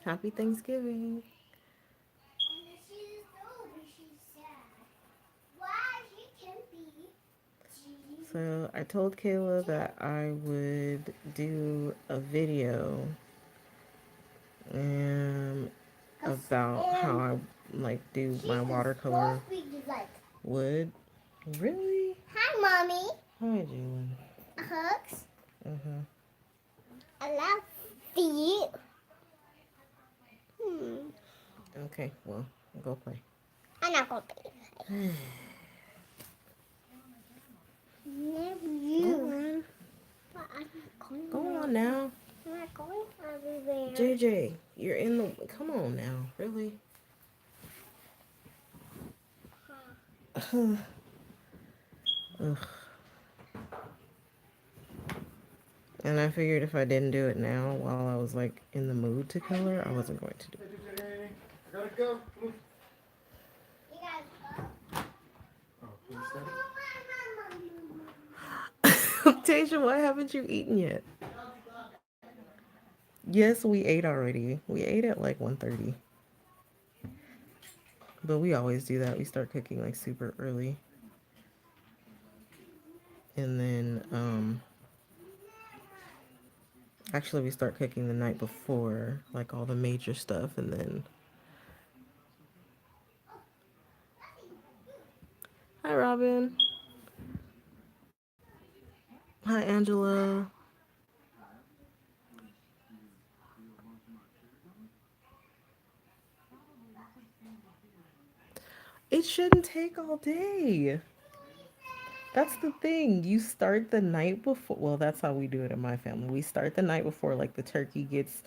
Happy Thanksgiving. So I told Kayla that I would do a video about how I like do my watercolor wood. Really? Hi, Mommy. Hi, Jalen. Hugs. Uh-huh. I love feet. Hmm. Okay, well, go play. I'm not going to be. Never Go you. on. But I'm not going Go on everywhere. now. I'm not going everywhere. JJ, you're in the... Come on now. Really? Ugh. And I figured if I didn't do it now while I was like in the mood to color, I wasn't going to do I gotta go. You guys go. Oh, please stop. it. Tasia, why haven't you eaten yet? Yes, we ate already. We ate at like 1:30. But we always do that. We start cooking like super early. And then actually we start cooking the night before, like all the major stuff, and then hi Robin. Hi Angela. It shouldn't take all day. That's the thing. You start the night before. Well, that's how we do it in my family. We start the night before, like the turkey gets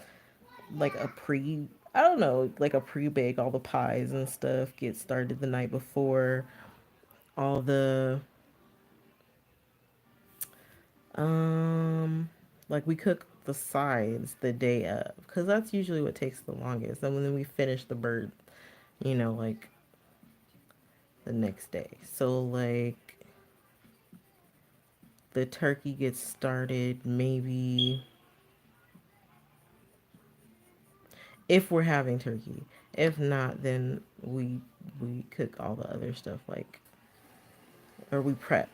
like a pre. I don't know, like a pre-bake. All the pies and stuff get started the night before. All the um, like we cook the sides the day of, because that's usually what takes the longest. And then we finish the bird, like the next day. So like the turkey gets started maybe if we're having turkey. If not, then we cook all the other stuff like or we prep.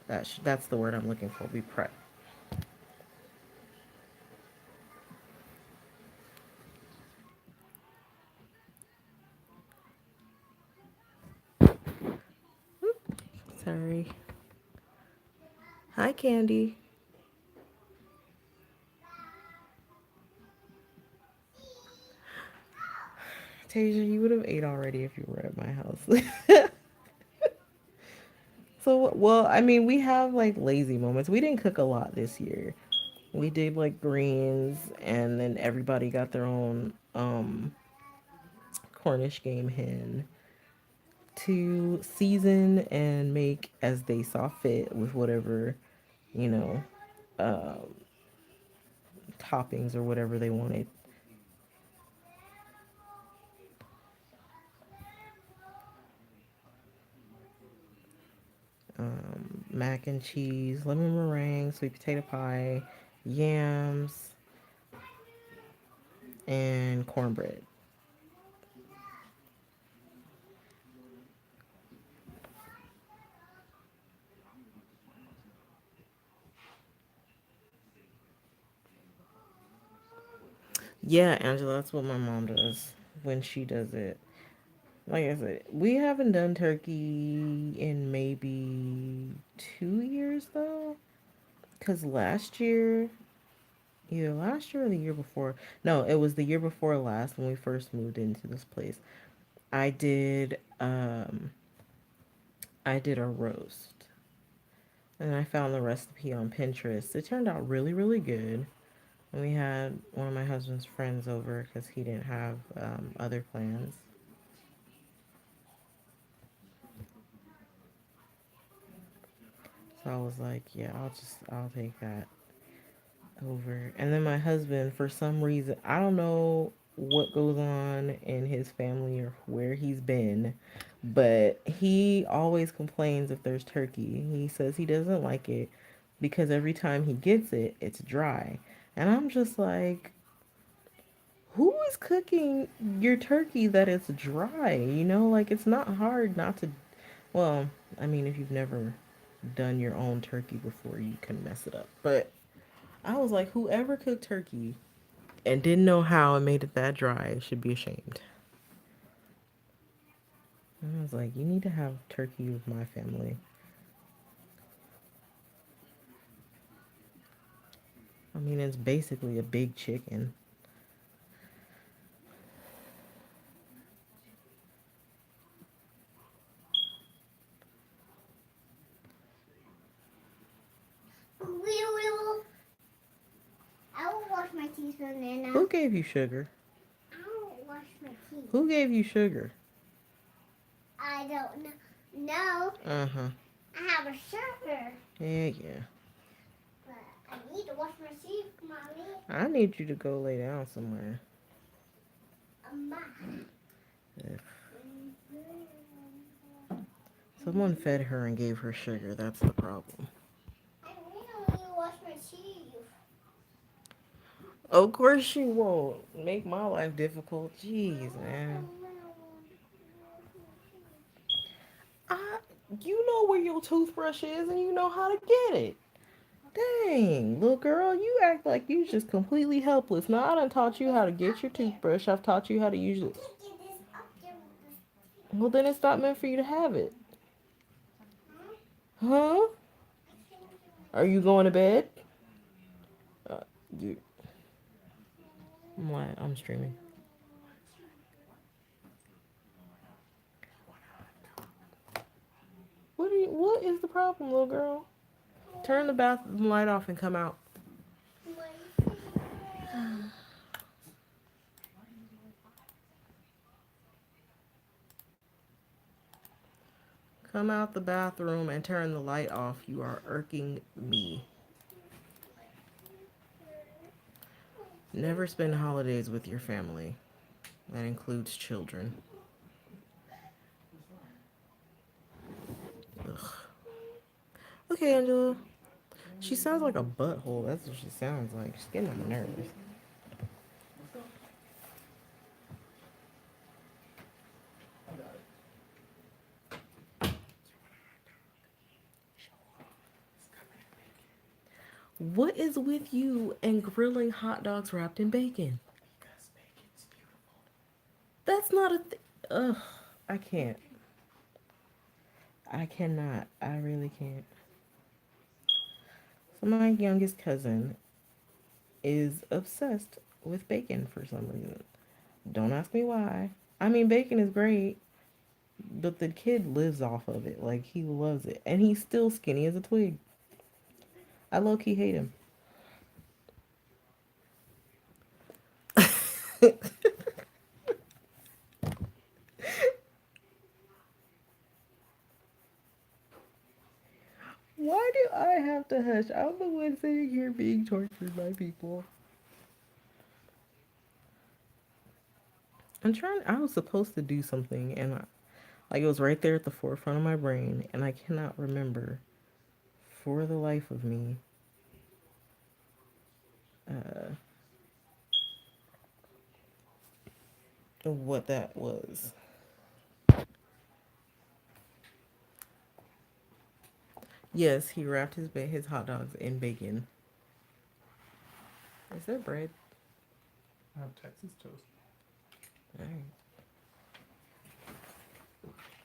That's the word I'm looking for. We prep. Sorry. Hi, Candy. Tasia, you would have ate already if you were at my house. So, well, I mean, we have like lazy moments. We didn't cook a lot this year. We did like greens, and then everybody got their own Cornish game hen to season and make as they saw fit with whatever, you know, um, toppings or whatever they wanted. Mac and cheese, lemon meringue, sweet potato pie, yams, and cornbread. Yeah, Angela, that's what my mom does when she does it. Like I said, we haven't done turkey in maybe 2 years though. Because last year, either last year or the year before, no, it was the year before last when we first moved into this place. I did, I did a roast. And I found the recipe on Pinterest. It turned out really, really good. And we had one of my husband's friends over because he didn't have other plans. So I was like, yeah, I'll take that over. And then my husband, for some reason, I don't know what goes on in his family or where he's been, but he always complains if there's turkey. He says he doesn't like it because every time he gets it, it's dry. And I'm just like, Who is cooking your turkey that it's dry? Like it's not hard not to. Well, I mean, if you've never done your own turkey before, you can mess it up. But I was like, whoever cooked turkey and didn't know how and made it that dry should be ashamed. And I was like, you need to have turkey with my family. I mean, it's basically a big chicken. I will wash my teeth, Nana. Who gave you sugar? I will wash my teeth. Who gave you sugar? I don't know. No, Uh huh. I have a sugar, Yeah, yeah. but I need to wash my teeth, Mommy. I need you to go lay down somewhere. Amma. Ugh. Someone fed her and gave her sugar. That's the problem. I need to wash my teeth. Of course you won't. Make my life difficult. Jeez, man. I, you know where your toothbrush is and you know how to get it. Dang, little girl, you act like you just completely helpless. Now I done taught you how to get your toothbrush. I've taught you how to use it. Get this up there. Well, then it's not meant for you to have it. Huh? Are you going to bed? Uh, you. I'm streaming. What is the problem, little girl? Turn the bathroom light off and come out. Come out the bathroom and turn the light off. You are irking me. Never spend holidays with your family. That includes children. Ugh. Okay, Angela. She sounds like a butthole. That's what she sounds like. She's getting on my nerves. What is with you and grilling hot dogs wrapped in bacon? Because bacon's beautiful. That's not a thing. Ugh. I can't. I cannot. I really can't. So my youngest cousin is obsessed with bacon for some reason. Don't ask me why. I mean, bacon is great, but the kid lives off of it. Like, he loves it. And he's still skinny as a twig. I low key hate him. Why do I have to hush? I'm the one sitting here being tortured by people. I was supposed to do something, and like it was right there at the forefront of my brain, and I cannot remember for the life of me uh, what that was. Yes, he wrapped his hot dogs in bacon. Is there bread? I have Texas toast. All right.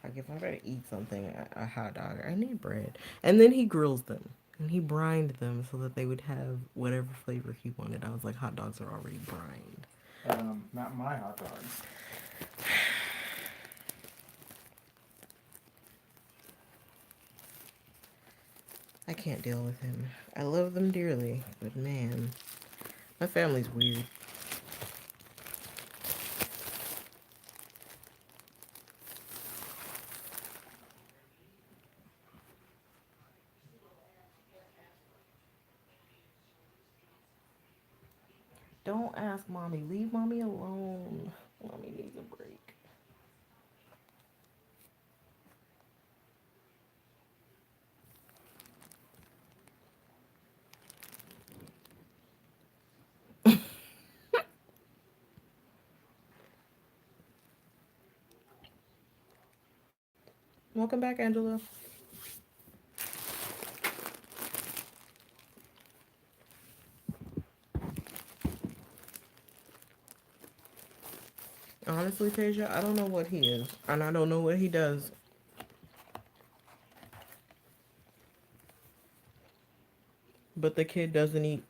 Like if I gotta eat something, a hot dog, I need bread. And then he grills them. And he brined them so that they would have whatever flavor he wanted. I was like, hot dogs are already brined. Not my hot dogs. I can't deal with him. I love them dearly, but man, my family's weird. Don't ask mommy. Leave mommy alone. Mommy needs a break. Welcome back, Angela. Honestly, Tasia, I don't know what he is, and I don't know what he does. But the kid doesn't eat.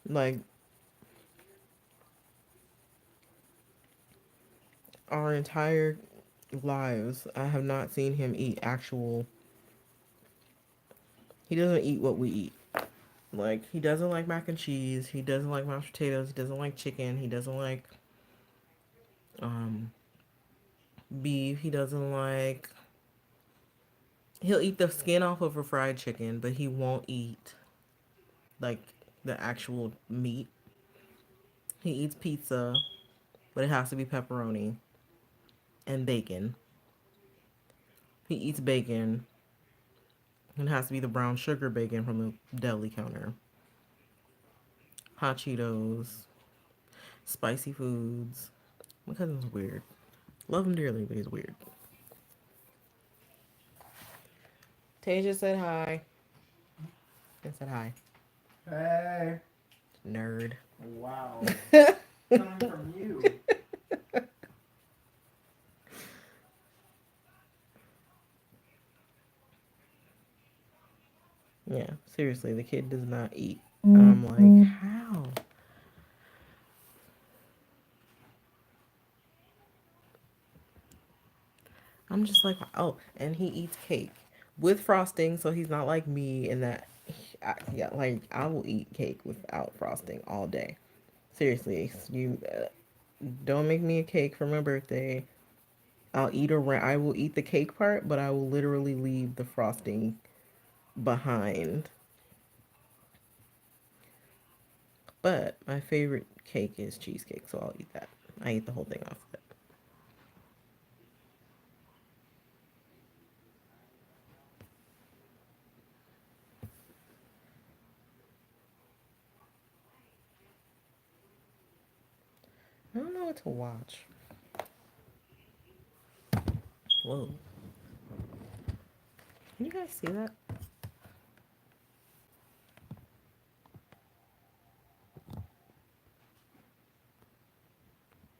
Like, our entire lives, I have not seen him eat actual. He doesn't eat what we eat. Like, he doesn't like mac and cheese. He doesn't like mashed potatoes. He doesn't like chicken. He doesn't like um beef. He doesn't like. He'll eat the skin off of a fried chicken, but he won't eat like the actual meat. He eats pizza, but it has to be pepperoni and bacon. He eats bacon. It has to be the brown sugar bacon from the deli counter. Hot Cheetos, spicy foods. My cousin's weird. Love him dearly, but he's weird. Tasia said hi. And said hi. Hey. Nerd. Wow. Coming from you. Yeah, seriously, the kid does not eat. I'm like, how? I'm just like, oh, and he eats cake with frosting, so he's not like me in that. Yeah, like I will eat cake without frosting all day. Seriously, you don't make me a cake for my birthday. I'll eat around. I will eat the cake part, but I will literally leave the frosting behind. But my favorite cake is cheesecake, so I'll eat that. I eat the whole thing off of it. I don't know what to watch. Whoa. Can you guys see that?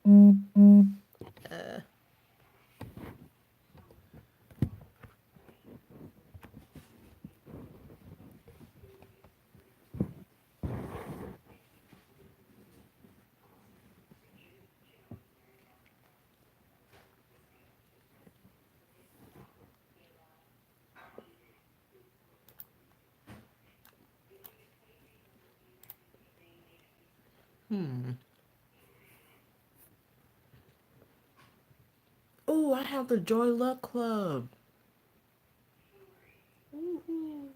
Uh, hmm. Oh, I have the Joy Luck Club. Woohoo.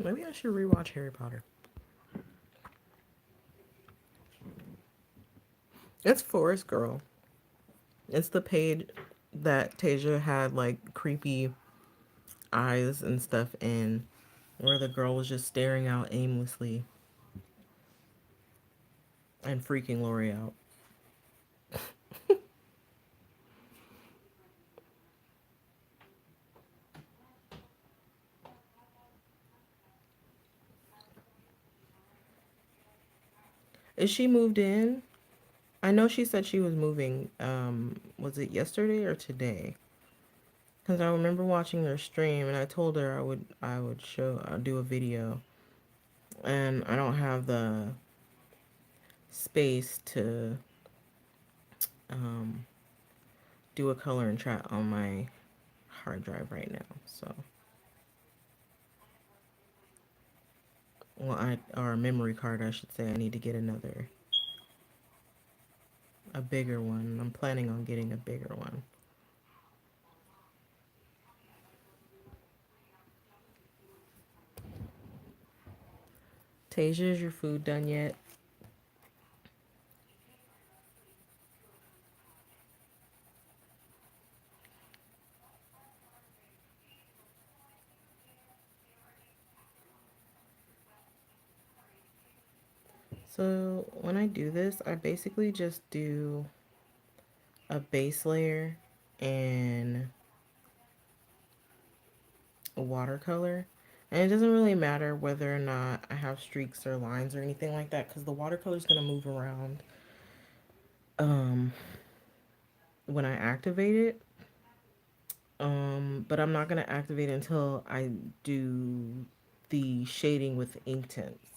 Maybe I should rewatch Harry Potter. It's Forest Girl. It's the page that Tasia had like creepy eyes and stuff in, where the girl was just staring out aimlessly and freaking Lori out. Is she moved in? I know she said she was moving. Was it yesterday or today? Because I remember watching her stream, and I told her I would show I'll do a video, and I don't have the space to um do a color and chat on my hard drive right now. So, well, I or a memory card, I should say. I need to get a bigger one. I'm planning on getting a bigger one. Tasia, is your food done yet? So when I do this, I basically just do a base layer and a watercolor. And it doesn't really matter whether or not I have streaks or lines or anything like that because the watercolor is going to move around um, when I activate it. But I'm not going to activate it until I do the shading with ink tints.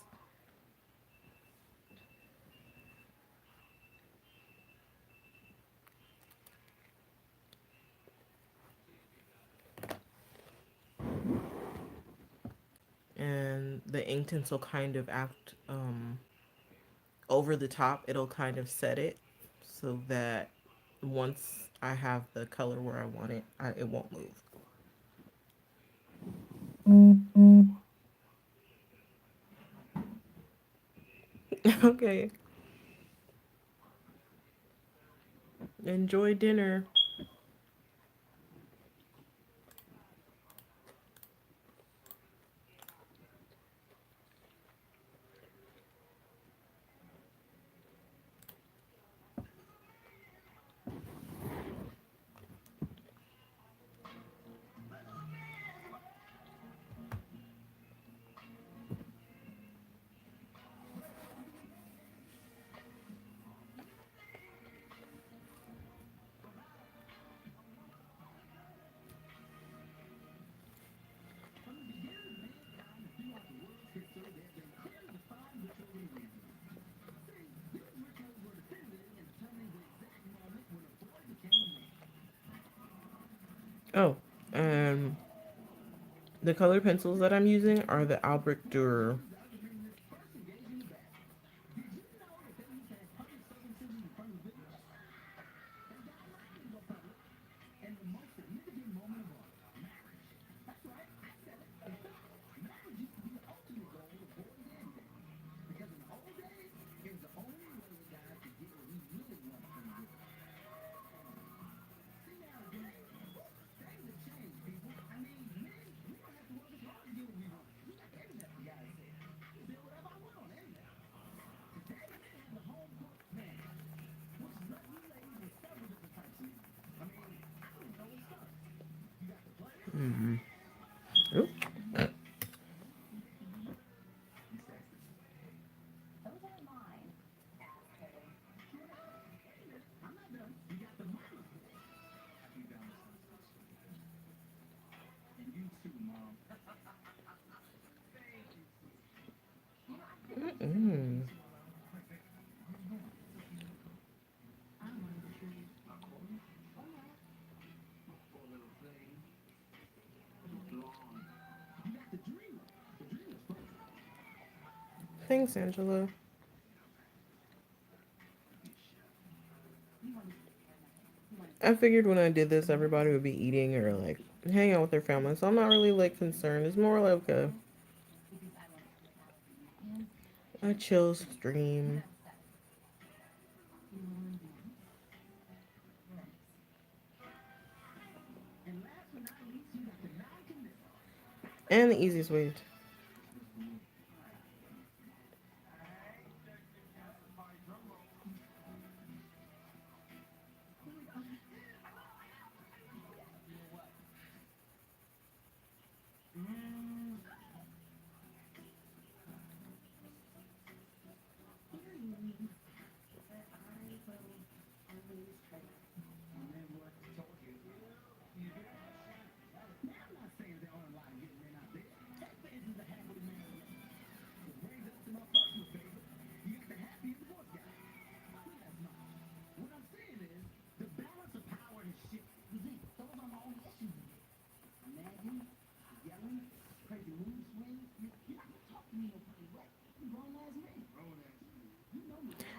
And the ink tints will kind of act over the top. It'll kind of set it so that once I have the color where I want it, it won't move. Okay. Enjoy dinner. Oh, um, the color pencils that I'm using are the Albrecht Dürer. Oop. Mm. Thanks, Angela. I figured when I did this, everybody would be eating or like hanging out with their family, so I'm not really like concerned. It's more like a chill stream. And the easiest way.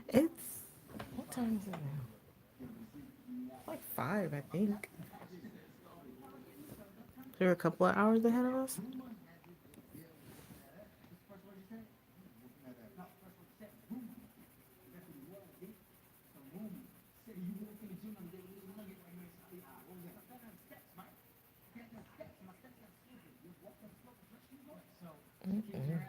It's what time is it now? Like 5, I think. They're a couple of hours ahead of us. Mm-mm.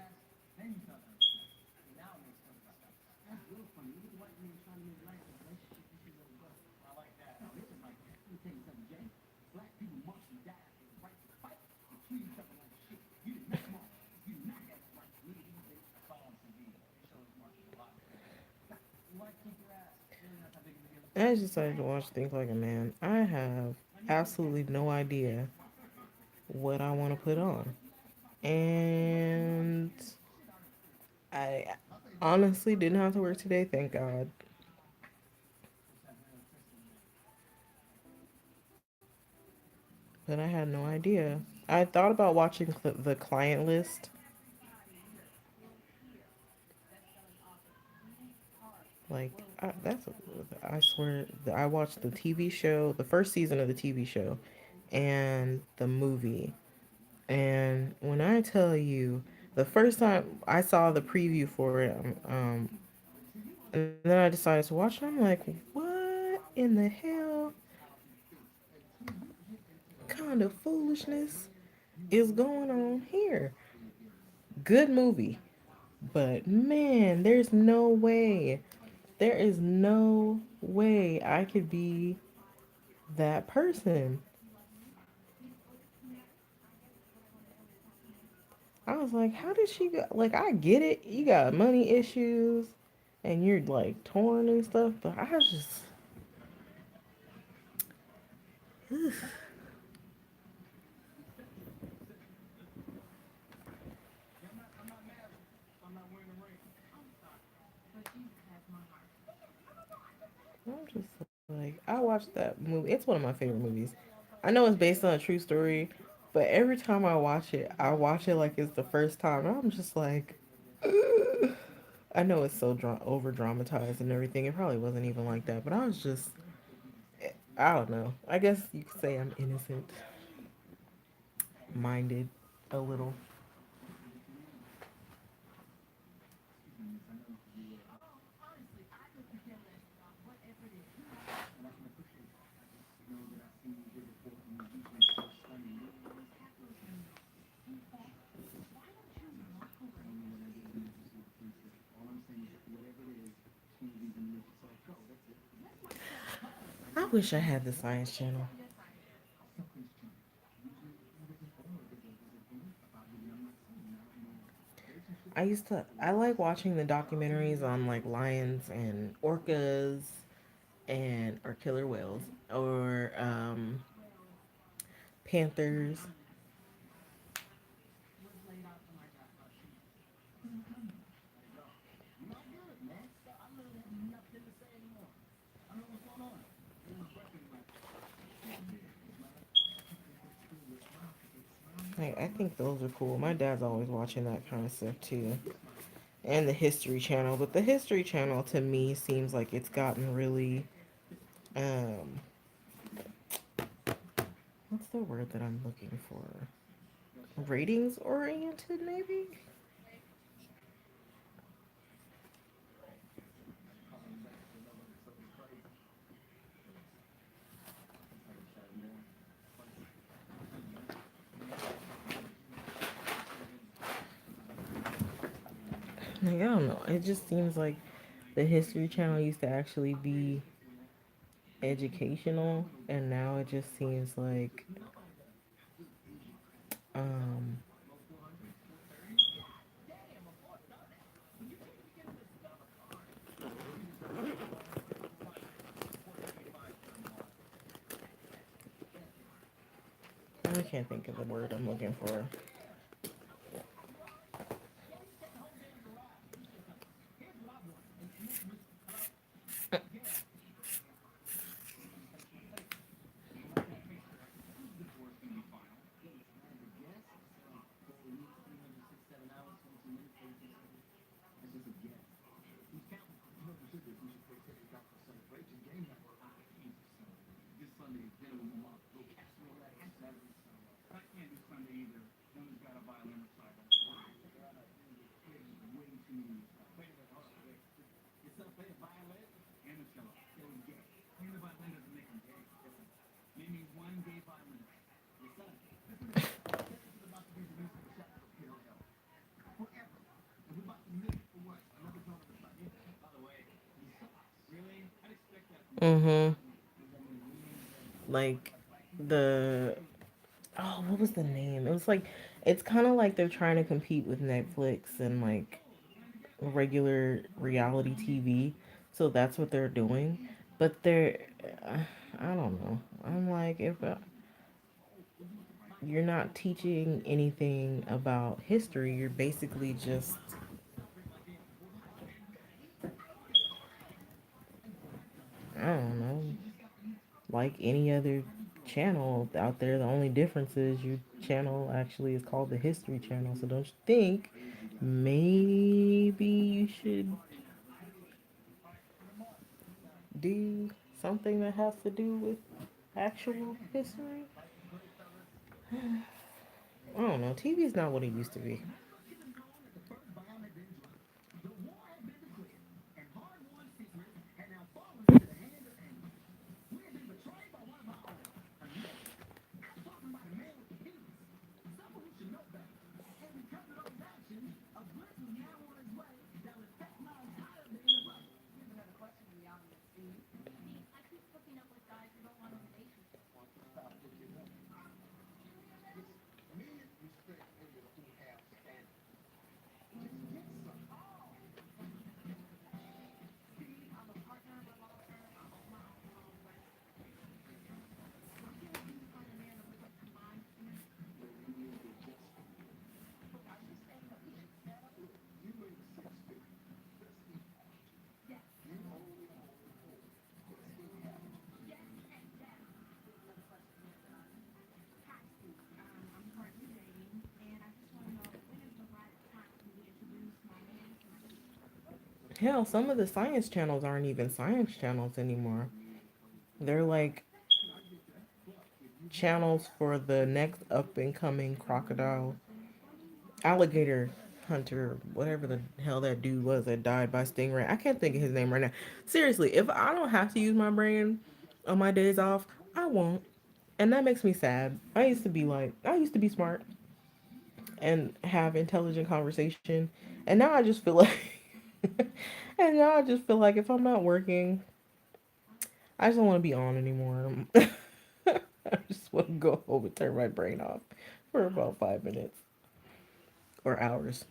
I just decided to watch Think Like a Man. I have absolutely no idea what I want to put on. And I honestly didn't have to work today, thank God. But I had no idea. I thought about watching the client list. Like, I swear, I watched the TV show, the first season of the TV show, and the movie. And when I tell you, the first time I saw the preview for it, and then I decided to watch it, I'm like, what in the hell kind of foolishness is going on here? Good movie. But man, there's no way. There is no way I could be that person. I was like, how did she go? Like, I get it. You got money issues and you're like torn and stuff, but I was just, I'm just like, I watched that movie. It's one of my favorite movies. I know it's based on a true story, but every time I watch it like it's the first time. I'm just like, I know it's so over dramatized and everything. It probably wasn't even like that, but I was just, I don't know. I guess you could say I'm innocent minded a little. I wish I had the Science Channel. I like watching the documentaries on like lions and orcas and or killer whales or panthers. Like, I think those are cool. My dad's always watching that kind of stuff too. And the History Channel, but the History Channel to me seems like it's gotten really um what's the word that I'm looking for? Ratings oriented maybe? Like, I don't know. It just seems like the History Channel used to actually be educational, and now it just seems like um I can't think of the word I'm looking for. Mm-hmm. Like the oh, what was the name? It was like it's kind of like they're trying to compete with Netflix and like regular reality TV. So that's what they're doing. But they're uh, I don't know. I'm like if you're not teaching anything about history, you're basically just I don't know, like any other channel out there. The only difference is your channel actually is called the History Channel. So don't you think maybe you should do something that has to do with actual history? I don't know. TV is not what it used to be. Hell, some of the science channels aren't even science channels anymore. They're like channels for the next up and coming crocodile alligator hunter, whatever the hell that dude was that died by stingray. I can't think of his name right now. Seriously, if I don't have to use my brain on my days off, I won't. And that makes me sad. I used to be smart and have intelligent conversation. And now I just feel like, and now I just feel like if I'm not working, I just don't want to be on anymore. I just want to go home and turn my brain off for about 5 minutes or hours.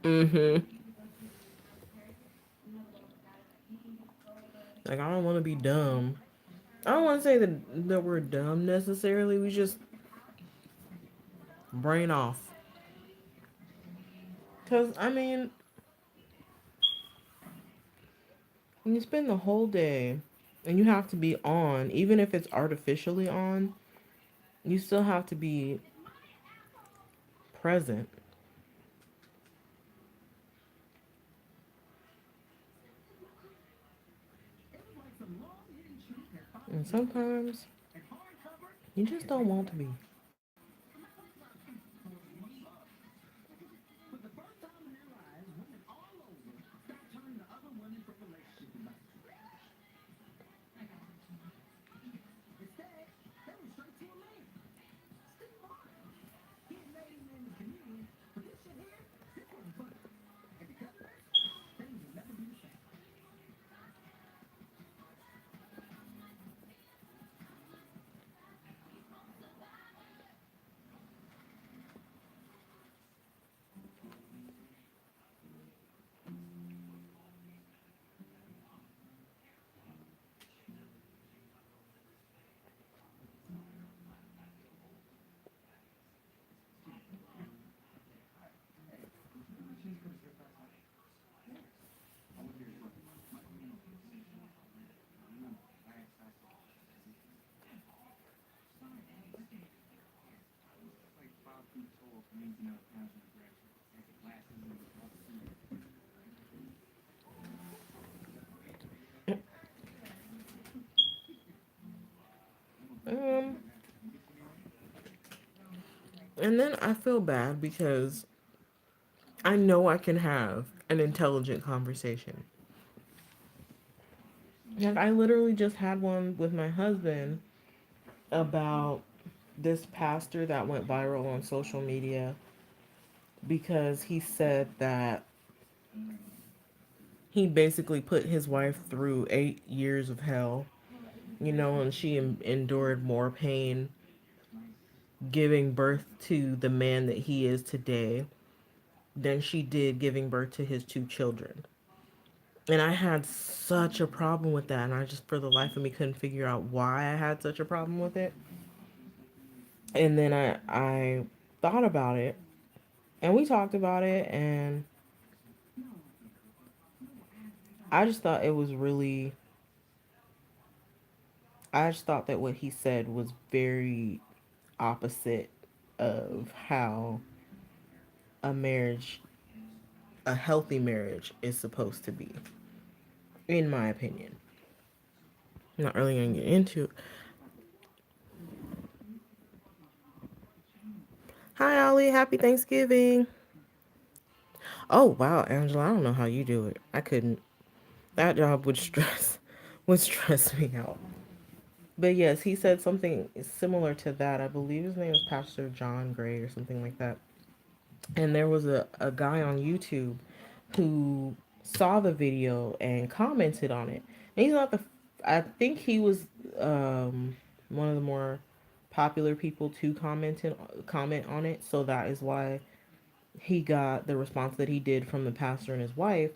Mm-hmm. Like I don't want to be dumb. I don't want to say that we're dumb necessarily. We just brain off. Cause I mean, when you spend the whole day and you have to be on, even if it's artificially on, you still have to be present. And sometimes you just don't want to be. Um, and then I feel bad because I know I can have an intelligent conversation. Like, I literally just had one with my husband about this pastor that went viral on social media because he said that he basically put his wife through 8 years of hell, and she endured more pain giving birth to the man that he is today than she did giving birth to his two children. And I had such a problem with that, and I just, for the life of me, couldn't figure out why I had such a problem with it. And then I thought about it, and we talked about it, and I just thought it was really, I just thought that what he said was very opposite of how a marriage, a healthy marriage, is supposed to be, in my opinion. I'm not really gonna get into it. Hi, Ollie. Happy Thanksgiving. Oh, wow, Angela. I don't know how you do it. I couldn't. That job would stress would stress me out. But yes, he said something similar to that. I believe his name is Pastor John Gray or something like that. And there was a guy on YouTube who saw the video and commented on it. And he's not the, I think he was one of the more popular people to comment on it. So that is why he got the response that he did from the pastor and his wife.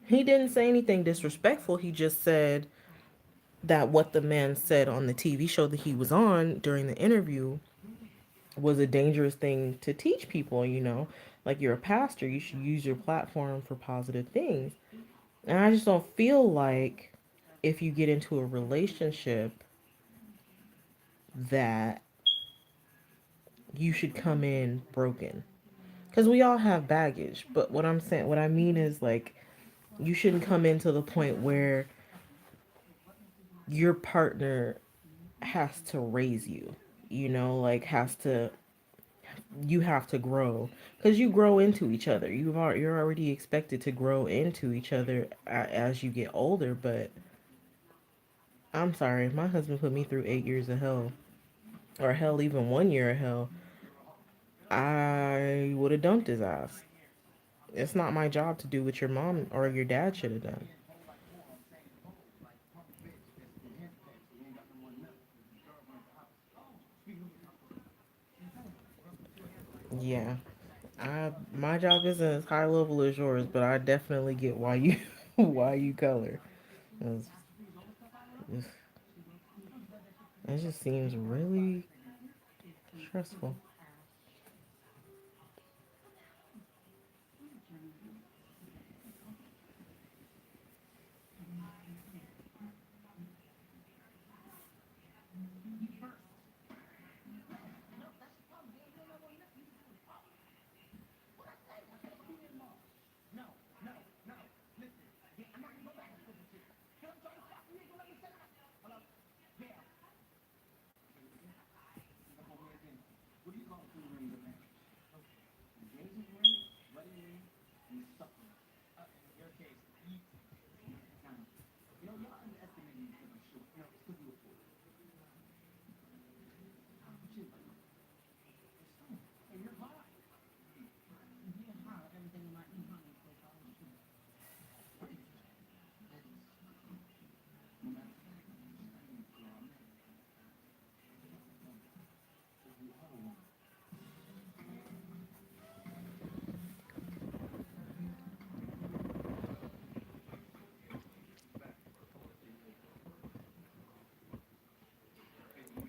He didn't say anything disrespectful. He just said that what the man said on the TV show that he was on during the interview was a dangerous thing to teach people, Like, you're a pastor, you should use your platform for positive things. And I just don't feel like if you get into a relationship that you should come in broken. Because we all have baggage. But what I mean is, like, you shouldn't come in to the point where your partner has to raise you, like, you have to grow because you grow into each other. You're already expected to grow into each other as you get older. But I'm sorry, if my husband put me through 8 years of hell, or hell, even 1 year of hell, I would have dumped his ass. It's not my job to do what your mom or your dad should have done. Yeah, my job isn't as high level as yours, but I definitely get why you why you color. It's, it just seems really stressful.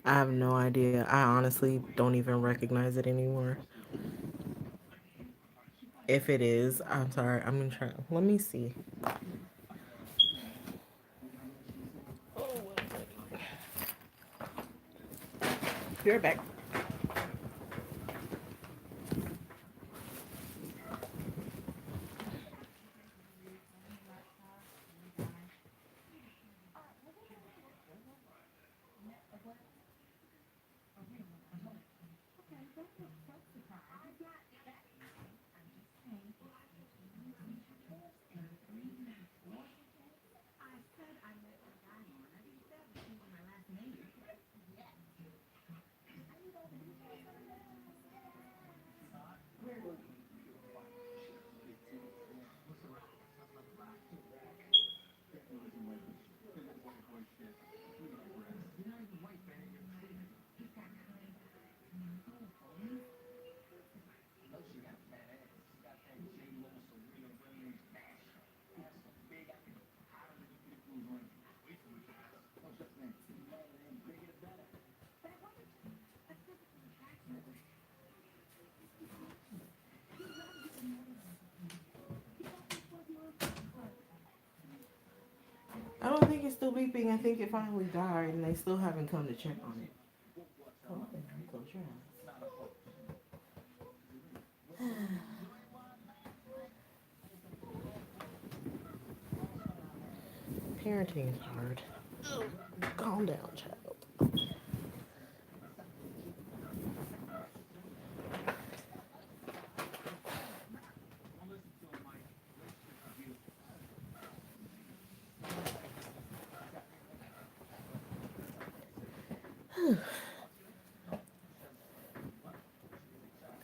I have no idea. I honestly don't even recognize it anymore. If it is, I'm sorry. I'm gonna try. Let me see. You're back. I don't think it's still beeping. I think it finally died, and they still haven't come to check on it. Come on, close your eyes. Parenting is hard. Calm down, child.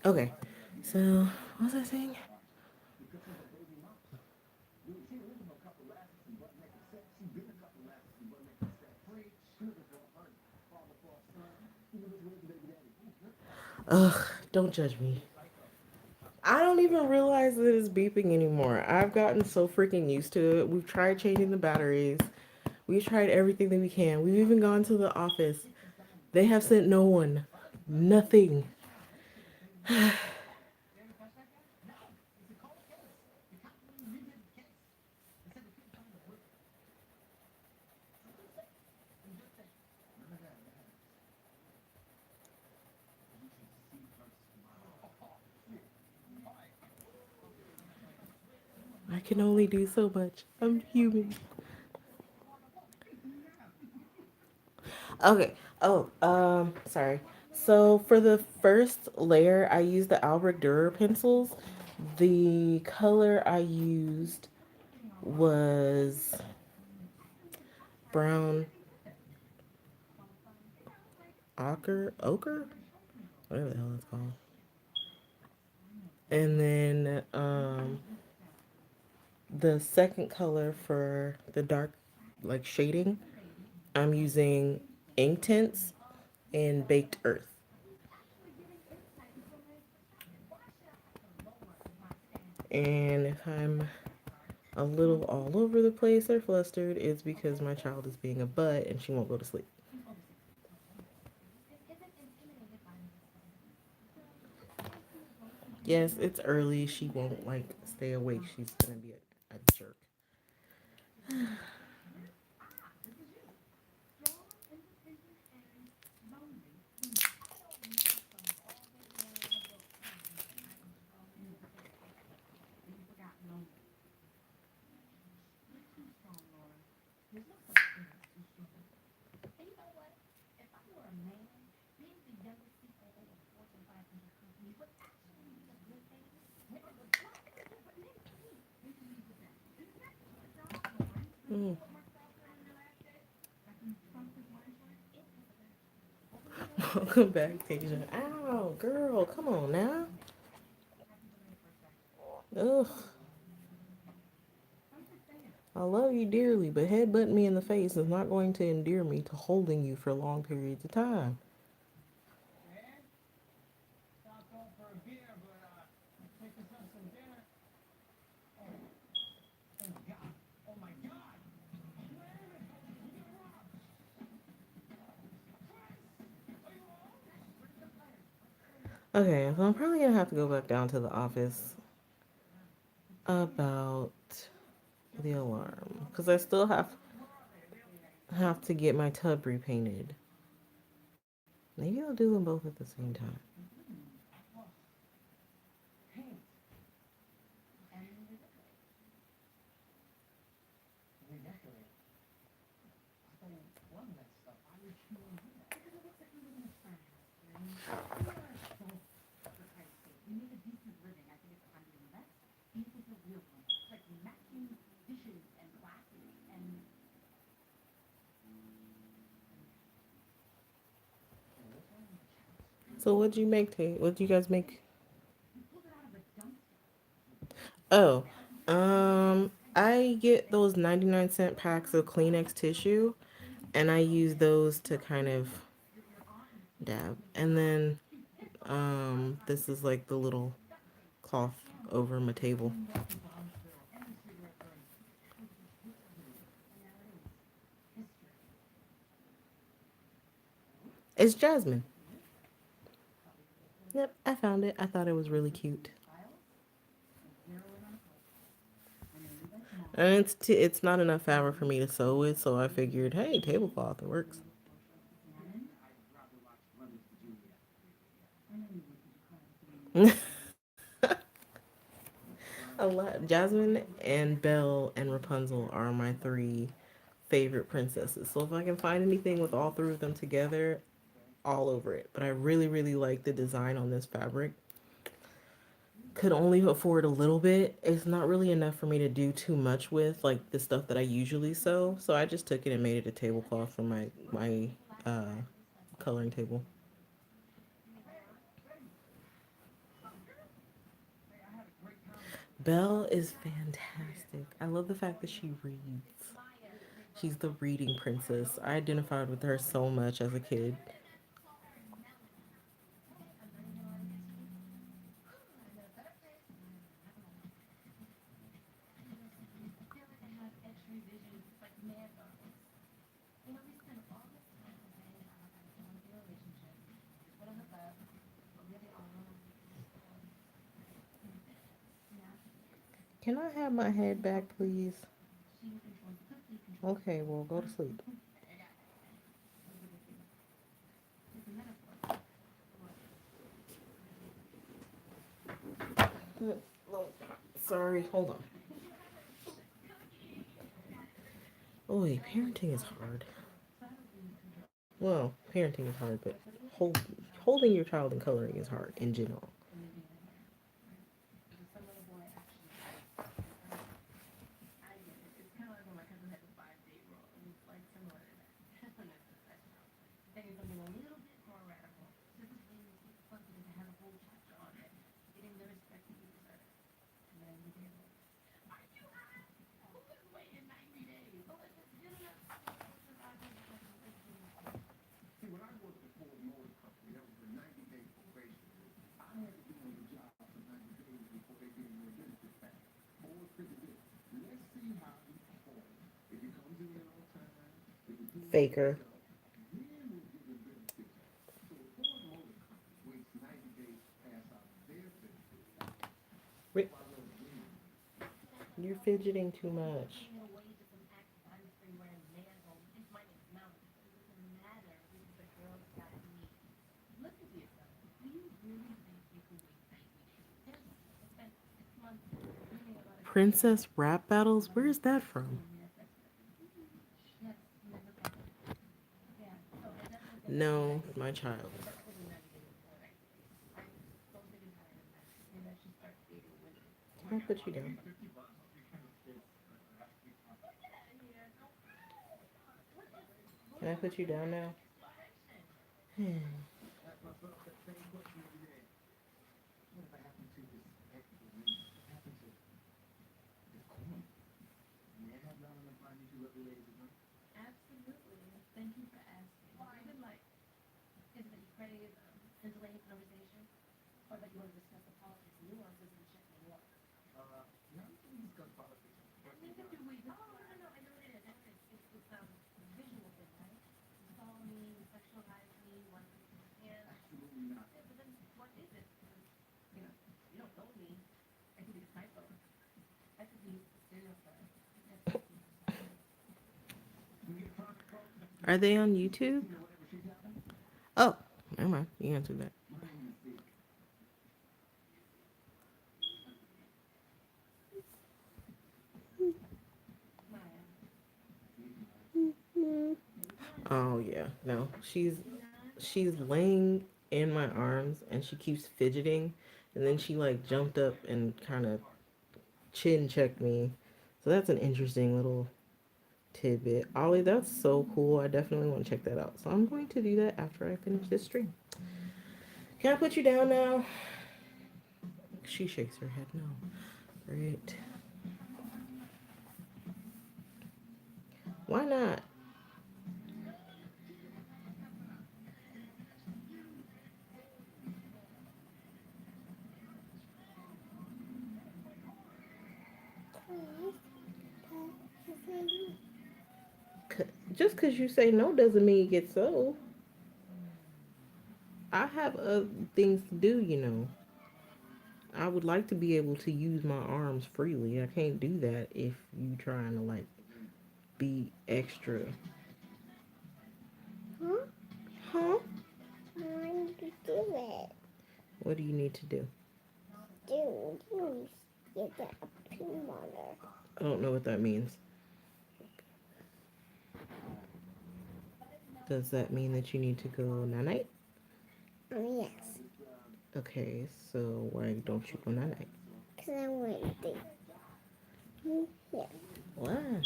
Okay, so what was I saying? Ugh, don't judge me. I don't even realize that it's beeping anymore. I've gotten so freaking used to it. We've tried changing the batteries. We've tried everything that we can. We've even gone to the office. They have sent no one. Nothing. I can only do so much. I'm human. Okay. Oh, sorry. So for the first layer, I used the Albrecht Dürer pencils. The color I used was brown ochre, whatever the hell it's called. And then the second color for the dark, like shading, I'm using ink tints and baked earth. And if I'm a little all over the place or flustered, it's because my child is being a butt and she won't go to sleep. Yes, it's early. She won't like stay awake. She's gonna be a jerk. Mm. Welcome back, Tasia. Ow, girl, come on now. Ugh, I love you dearly, but headbutting me in the face is not going to endear me to holding you for long periods of time. Okay, so I'm probably gonna have to go back down to the office about the alarm because I still have to get my tub repainted. Maybe I'll do them both at the same time. So what'd you make, Tate? What'd you guys make? Oh, I get those 99-cent packs of Kleenex tissue, and I use those to kind of dab. And then, this is like the little cloth over my table. It's jasmine. Yep, I found it. I thought it was really cute. And it's not enough fabric for me to sew with, so I figured, hey, tablecloth, it works. A lot. Jasmine and Belle and Rapunzel are my three favorite princesses. So if I can find anything with all three of them together, all over it. But I really, really like the design on this fabric. Could only afford a little bit. It's not really enough for me to do too much with, like the stuff that I usually sew. So I just took it and made it a tablecloth for my coloring table. Belle is fantastic. I love the fact that she reads. She's the reading princess. I identified with her so much as a kid. Can I have my head back, please? Okay, well, go to sleep. Sorry, hold on. Oh, wait, parenting is hard. Well, parenting is hard, but holding your child and coloring is hard in general. Faker. You're fidgeting too much. Princess rap battles? Where is that from? No, my child. Can I put you down? Can I put you down now? Are they on YouTube? Oh, never mind. You answered that. Oh yeah, no. She's laying in my arms and she keeps fidgeting, and then she like jumped up and kind of chin checked me. So that's an interesting little tidbit. Ollie, that's so cool. I definitely want to check that out. So I'm going to do that after I finish this stream. Can I put you down now? She shakes her head no. Great. Why not? Just because you say no doesn't mean you get so. I have things to do, you know. I would like to be able to use my arms freely. I can't do that if you trying to like be extra. Huh? Huh? I want to do it. What do you need to do? You get that peanut butter. I don't know what that means. Does that mean that you need to go night night? Yes. Okay, so why don't you go night night? Because I want to. Yeah. Why?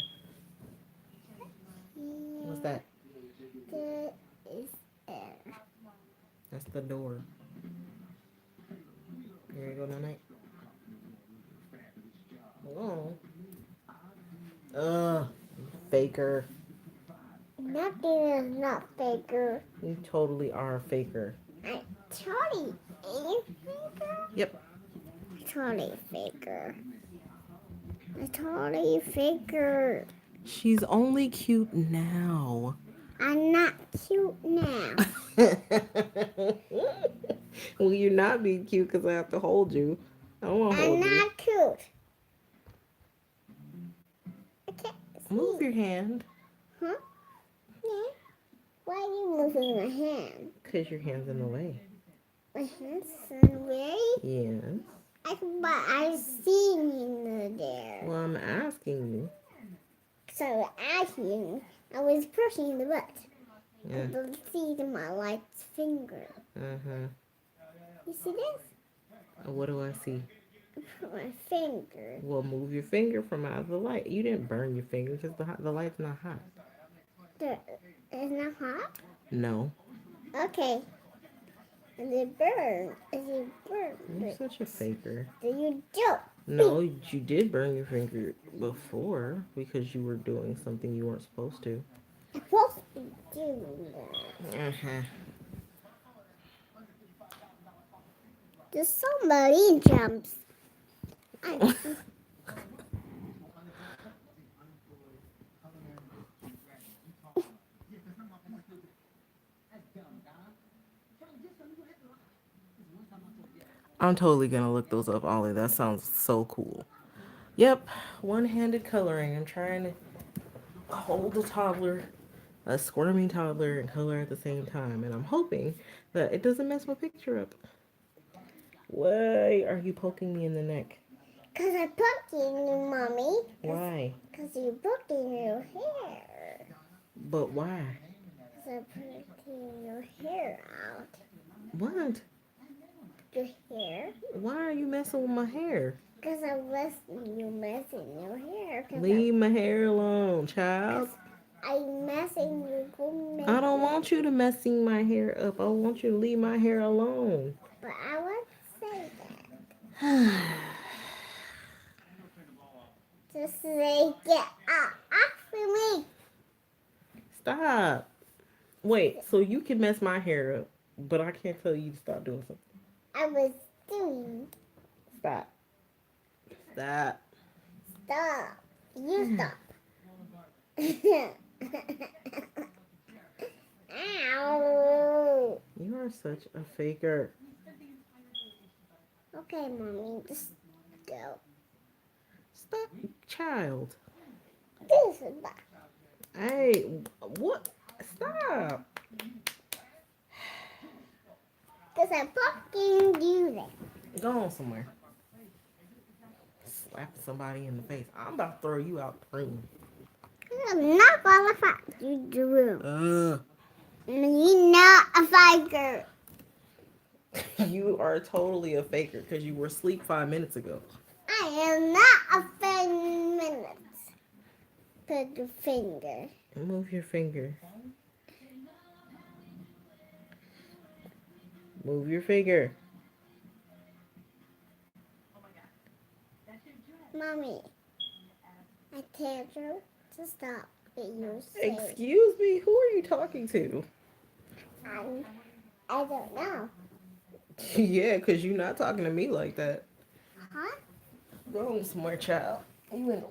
What's that? There is air. That's the door. You ready to go night night? Oh. Ugh. Faker. Nothing is not faker. You totally are a faker. I totally ain't faker. Yep. Totally faker. I totally faker. She's only cute now. I'm not cute now. Well, you're not being cute because I have to hold you. I don't want to I'm hold you. not cute. I can't Move see. your hand. Huh? Yeah. Why are you moving my hand? Because your hand's in the way. My hand's in the way? Yes. But I see you there. Well, I'm asking you. So asking, I was pushing the butt. Yeah. I could see my light's finger. Uh-huh. You see this? What do I see? I put my finger. Well, move your finger from out of the light. You didn't burn your finger because the light's not hot. It's not hot? No. Okay. And it burn. It burn. You're such a faker. Do you joke? No, you did burn your finger before because you were doing something you weren't supposed to. I'm supposed to be doing that. Uh-huh. There's somebody jumps. I'm totally gonna look those up, Ollie. That sounds so cool. Yep, one-handed coloring. I'm trying to hold a toddler, a squirming toddler, and color at the same time. And I'm hoping that it doesn't mess my picture up. Why are you poking me in the neck? Because I'm poking you, Mommy. Why? Because you're poking your hair. But why? Because I'm poking your hair out. What? Your hair? Why are you messing with my hair? Because I'm messing your hair. Leave my hair alone, child. I'm messing you. I don't want you to messing my hair up. I want you to leave my hair alone. But I won't say that. Just say, get off of me. Stop. Wait, so you can mess my hair up, but I can't tell you to stop doing something. I was doing. Stop. Stop. Stop. You stop. Ow. You are such a faker. Okay, Mommy, just go. Stop, child. This is back. Hey, what? Stop. Because I'm fucking you there. Go on somewhere. Slap somebody in the face. I'm about to throw you out the room. I'm not gonna fight you, Drew. Ugh. You're not a fighter. You are totally a faker because you were asleep 5 minutes ago. I am not a 10 minutes. Put your finger. Move your finger. Move your finger. Mommy, I tell you to stop what you say. Excuse me, who are you talking to? I don't know. Yeah, because you're not talking to me like that. Huh? Go home somewhere, child. You in.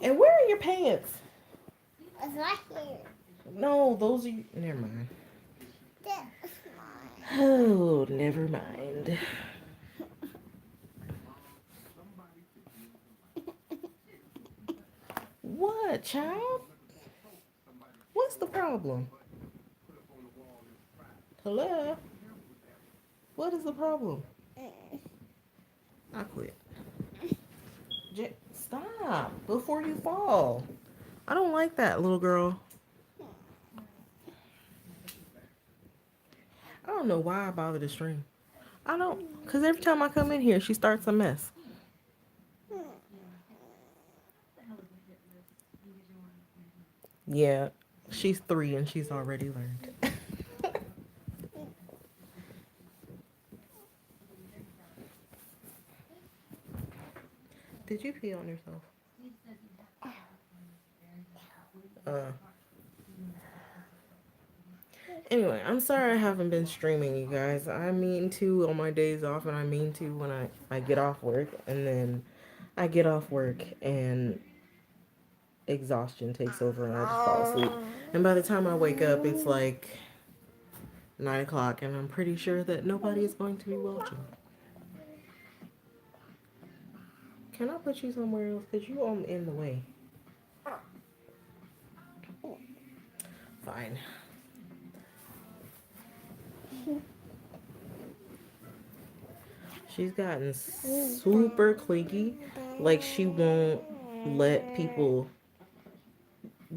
And where are your pants? It's right here. No, those are. Never mind. That's mine. Oh, never mind. What, child? What's the problem? Hello? What is the problem? I quit. Stop before you fall. I don't like that, little girl. I don't know why I bother to stream. I don't, because every time I come in here, she starts a mess. Yeah, she's 3 and she's already learned. Did you pee on yourself? Uh, anyway, I'm sorry I haven't been streaming, you guys. I mean to on my days off, and I mean to when I get off work, and then I get off work and exhaustion takes over and I just fall asleep. And by the time I wake up, it's like 9 o'clock, and I'm pretty sure that nobody is going to be watching. Can I put you somewhere else? Because you are in the way. Fine. She's gotten super clingy. Like, she won't let people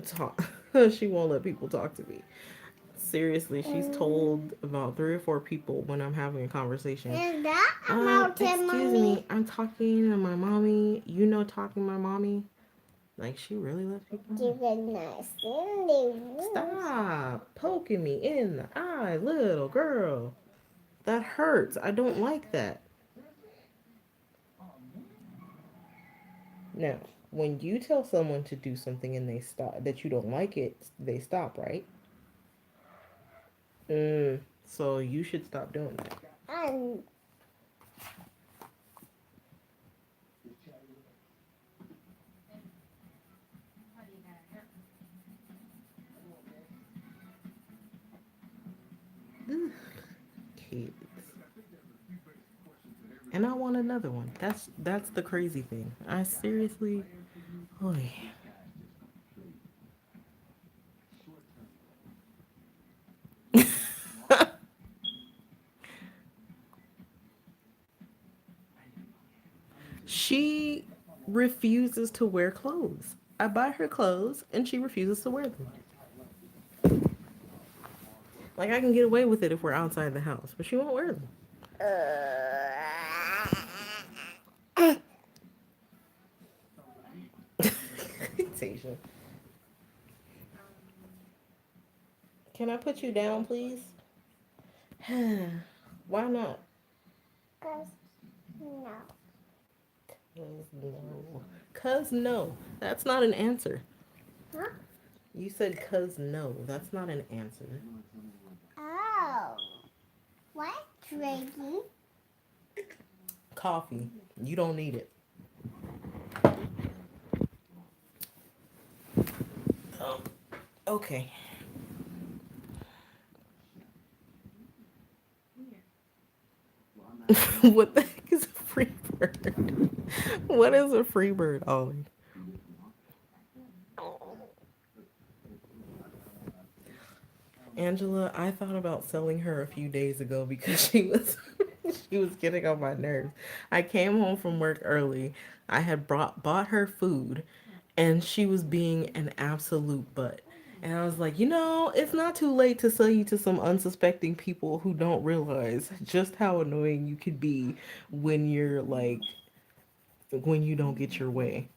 talk. She won't let people talk to me. Seriously, she's told about 3 or 4 people when I'm having a conversation. Is that a mountain, Excuse mommy? me, I'm talking to my mommy. You know, talking to my mommy. Like, she really lets people know. You get nice in the Stop poking me in the eye, little girl. That hurts. I don't like that. Now, when you tell someone to do something and they stop, that you don't like it, they stop, right? So you should stop doing that. And Kids. And I want another one. That's the crazy thing. I seriously, oy. She refuses to wear clothes. I buy her clothes and she refuses to wear them. Like, I can get away with it if we're outside the house, but she won't wear them. Tasha. Can I put you down, please? Why not? cause no. Cause no. Cause no. That's not an answer. Huh? You said cause no. That's not an answer. Oh. What drinking? Coffee. You don't need it. Oh. Okay. What the heck is a free bird? What is a free bird, Ollie? Angela, I thought about selling her a few days ago because she was she was getting on my nerves. I came home from work early. I had bought her food and she was being an absolute butt. And I was like, it's not too late to sell you to some unsuspecting people who don't realize just how annoying you could be when you're like when you don't get your way.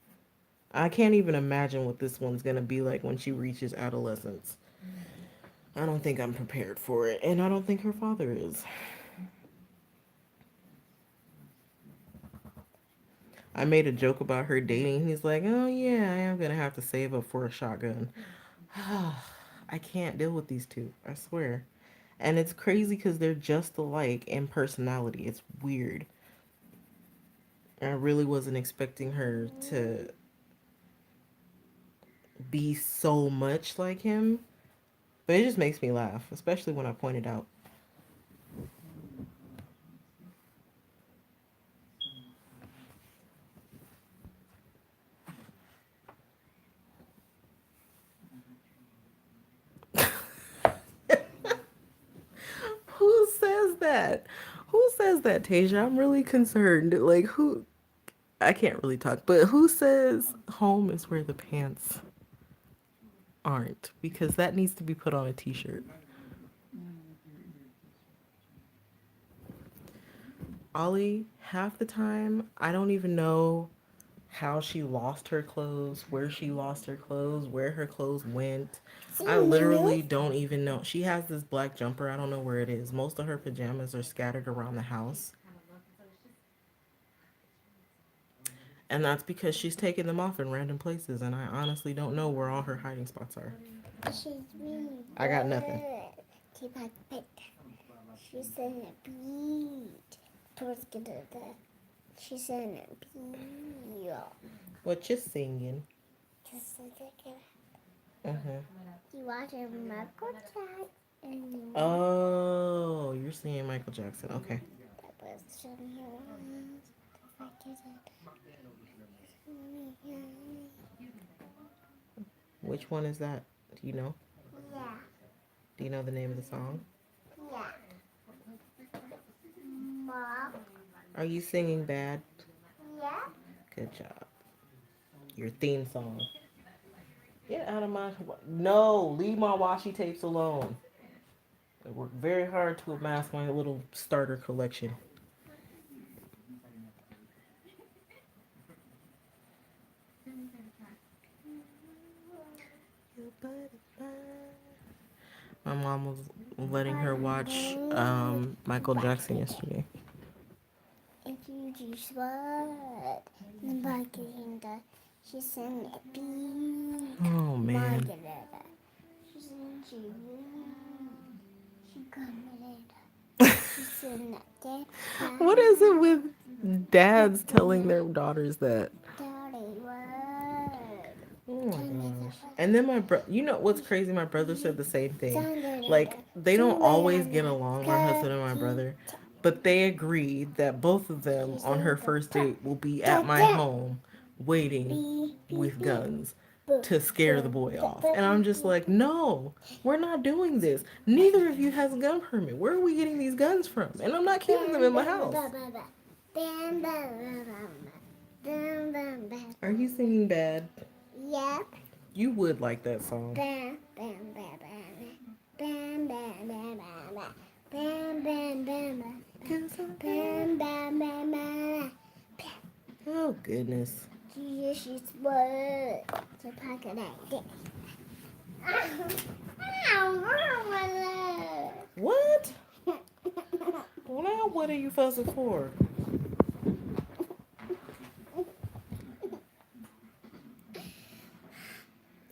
I can't even imagine what this one's gonna be like when she reaches adolescence. I don't think I'm prepared for it, and I don't think her father is. I made a joke about her dating. He's like, oh yeah, I am gonna have to save up for a shotgun. I can't deal with these two, I swear. And it's crazy because they're just alike in personality. It's weird. I really wasn't expecting her to be so much like him, but it just makes me laugh, especially when I point it out. that? Who says that, Tasia? I'm really concerned. Like, who? I can't really talk, but who says home is where the pants aren't? Because that needs to be put on a t-shirt. Ollie, half the time, I don't even know how she lost her clothes, where she lost her clothes, where her clothes went. I literally don't even know. She has this black jumper. I don't know where it is. Most of her pajamas are scattered around the house. And that's because she's taking them off in random places. And I honestly don't know where all her hiding spots are. She's really I got nothing. good. Keep on pet. She's in a beat. Towards the she's in a beat. What you singing? Just like Uh-huh. you watch a Michael Jackson. Oh, you're singing Michael Jackson. Okay. Which one is that? Do you know? Yeah, Do you know the name of the song? yeah. Mom. Are you singing bad? Yeah. Good job. Your theme song. Get out of my... No, leave my washi tapes alone. I worked very hard to amass my little starter collection. My mom was letting her watch Michael Jackson yesterday. If you just what the margarita, she's in a beat. Oh, man. Margarita. She's in she got she's in that. What is it with dads telling their daughters that? Daddy, what? Oh my gosh. And then you know what's crazy? My brother said the same thing. Like, they don't always get along, my husband and my brother, but they agreed that both of them on her first date will be at my home waiting with guns to scare the boy off. And I'm just like, no, we're not doing this. Neither of you has a gun permit. Where are we getting these guns from? And I'm not keeping them in my house. Are you singing bad? Yep. You would like that song. Bam, bam, bam, bam, bam, bam, bam, bam, bam, bam, bam, bam, bam, bam, bam. Oh, goodness. Jesus, she's what? To pack it like this. What? Well, now what are you fussing for?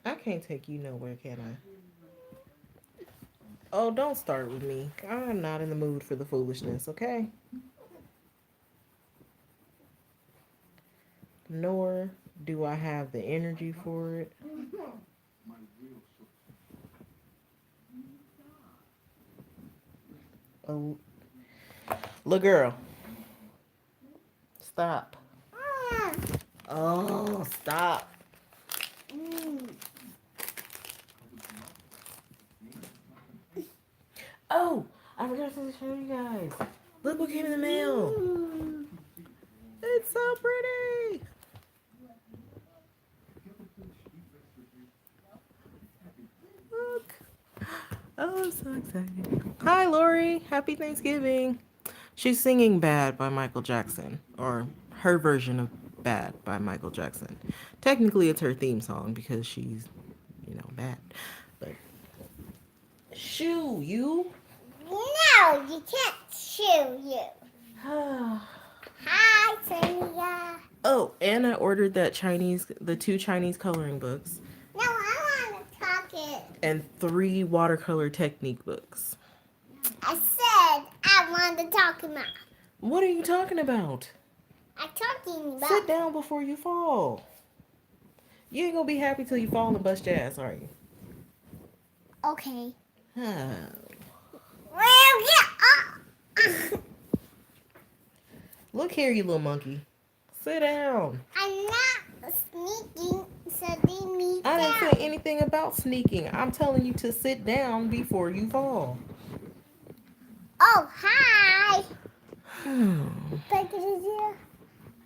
I can't take you nowhere, can I? Oh, don't start with me. I'm not in the mood for the foolishness, okay? Nor do I have the energy for it. Oh, look, girl. Stop. Oh, stop. Oh, I forgot to show you guys. Look what came in the mail. It's so pretty. Look. Oh, I'm so excited. Hi, Lori. Happy Thanksgiving. She's singing Bad by Michael Jackson, or her version of Bad by Michael Jackson. Technically, it's her theme song because she's, bad. But, shoo, you. No, you can't shoot you. Hi, Sonia. Oh, and I ordered the 2 Chinese coloring books. No, I want to talk it. And 3 watercolor technique books. I said I want to talk about. What are you talking about? I'm talking about. Sit down before you fall. You ain't gonna be happy till you fall and bust your ass, are you? Okay. Oh. Well, yeah. Look here, you little monkey. Sit down. I'm not sneaking, so they me I didn't down. say anything about sneaking. I'm telling you to sit down before you fall. Oh, hi. But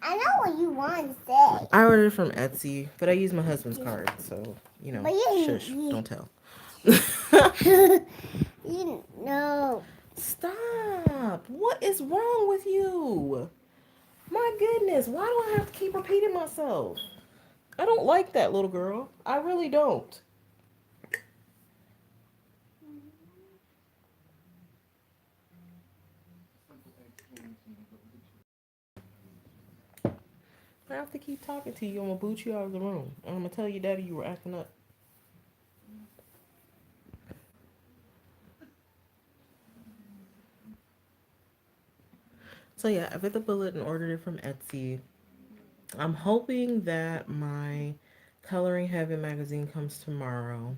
I know what you want to say. I ordered from Etsy, but I use my husband's card, so But shush, don't tell. you know. Stop! What is wrong with you? My goodness, why do I have to keep repeating myself? I don't like that, little girl. I really don't. I have to keep talking to you. I'm gonna boot you out of the room. And I'm gonna tell your daddy you were acting up. So yeah, I bit the bullet and ordered it from Etsy. I'm hoping that my Coloring Heaven magazine comes tomorrow.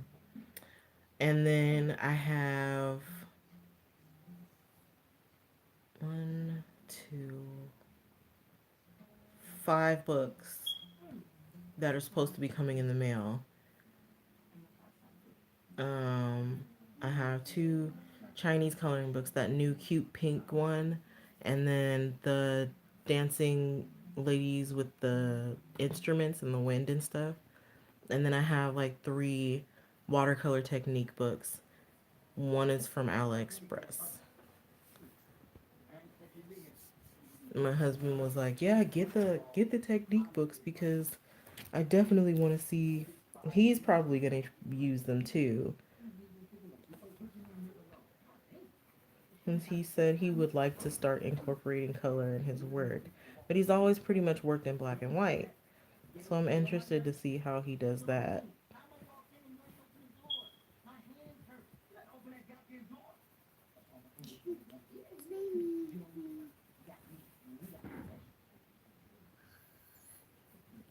And then I have one, two, 5 books that are supposed to be coming in the mail. Um, I have 2 Chinese coloring books, that new cute pink one, and then the dancing ladies with the instruments and the wind and stuff. And then I have like 3 watercolor technique books. One is from AliExpress. My husband was like, "Yeah, get the technique books because I definitely want to see." He's probably gonna use them too, since he said he would like to start incorporating color in his work. But he's always pretty much worked in black and white, so I'm interested to see how he does that.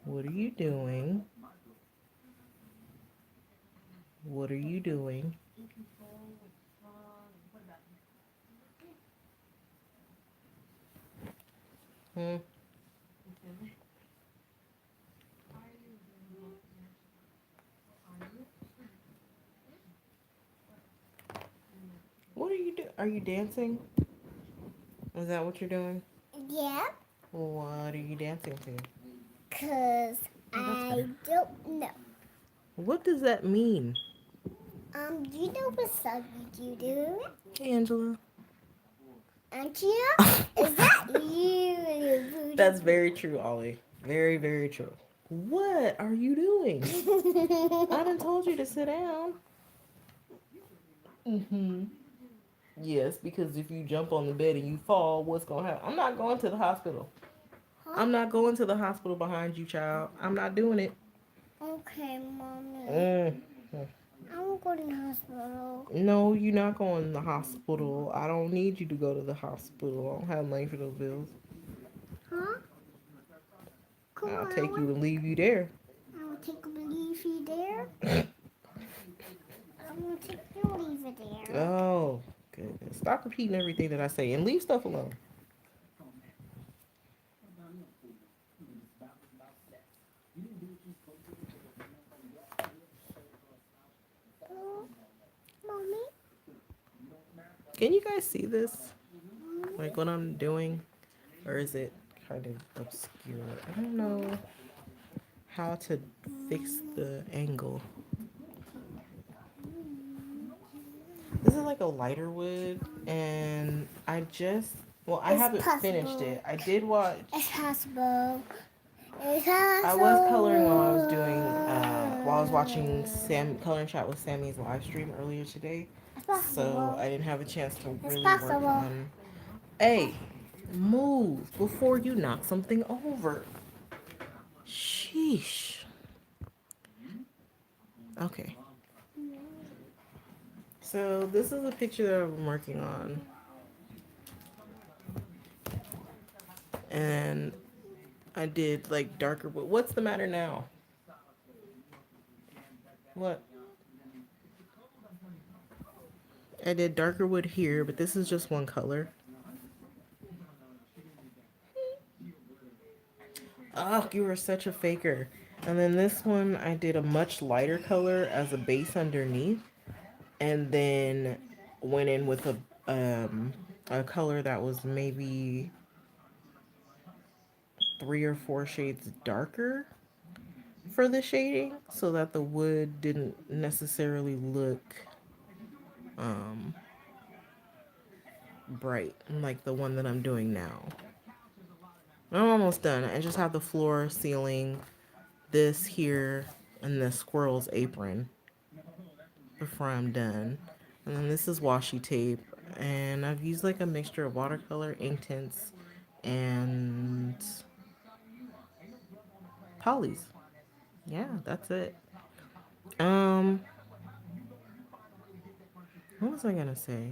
What are you doing? What are you doing? Hmm? What are you doing? Are you dancing? Is that what you're doing? Yeah, What are you dancing to? because Oh, that's I better. don't know. What does that mean? Do you know what song you do? Hey, Angela. Auntie, is that you? That's very true, Ollie. Very, very true. What are you doing? I done told you to sit down. Mm-hmm. Yes, because if you jump on the bed and you fall, what's going to happen? I'm not going to the hospital. Huh? I'm not going to the hospital behind you, child. I'm not doing it. Okay, mommy. Mm. I'm going to the hospital. No, you're not going to the hospital. I don't need you to go to the hospital. I don't have money for those bills. Huh? Come I'll on, take you and leave you there. I will take a leave you there. I will take you leave it there. Oh, goodness. Stop repeating everything that I say and leave stuff alone. Oh, mommy. Can you guys see this? Like what I'm doing? Or is it kind of obscure? I don't know how to fix the angle. This is like a lighter wood, and I It's haven't finished possible. it. I did watch. It's possible. It's I was coloring while I was possible. watching Coloring Chat with Sammy's live stream earlier today. It's So possible. I didn't have a chance to It's really work possible. on. Hey, move before you knock something over. Sheesh. Okay. So this is a picture that I'm working on. And I did like darker, but what's the matter now? What? I did darker wood here, but this is just one color. Oh, you are such a faker. And then this one, I did a much lighter color as a base underneath, and then went in with a color that was maybe 3 or 4 shades darker for the shading so that the wood didn't necessarily look um, bright like the one that I'm doing now. I'm almost done. I just have the floor, ceiling, this here, and the squirrel's apron before I'm done. And then this is washi tape. And I've used like a mixture of watercolor, ink tints, and polys. Yeah, that's it. Um, what was I gonna say?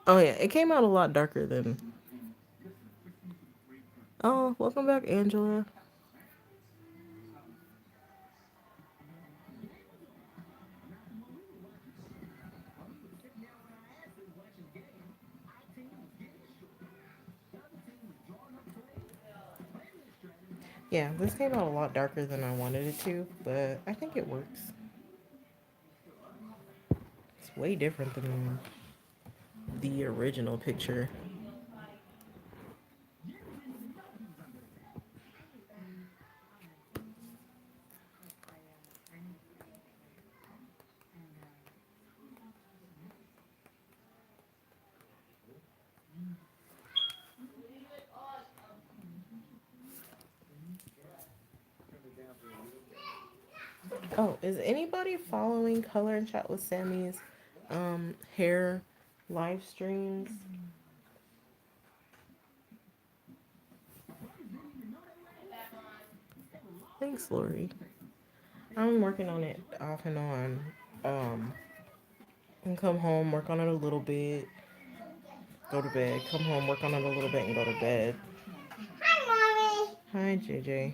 Oh yeah, it came out a lot darker than. Oh, welcome back, Angela. Yeah, this came out a lot darker than I wanted it to, but I think it works. It's way different than the original picture. Oh, is anybody following Color and Chat with Sammy's hair live streams? Thanks, Lori. I'm working on it off and on. Um, and come home, work on it a little bit, go to bed. Come home, work on it a little bit, and go to bed. Hi, mommy. Hi, JJ.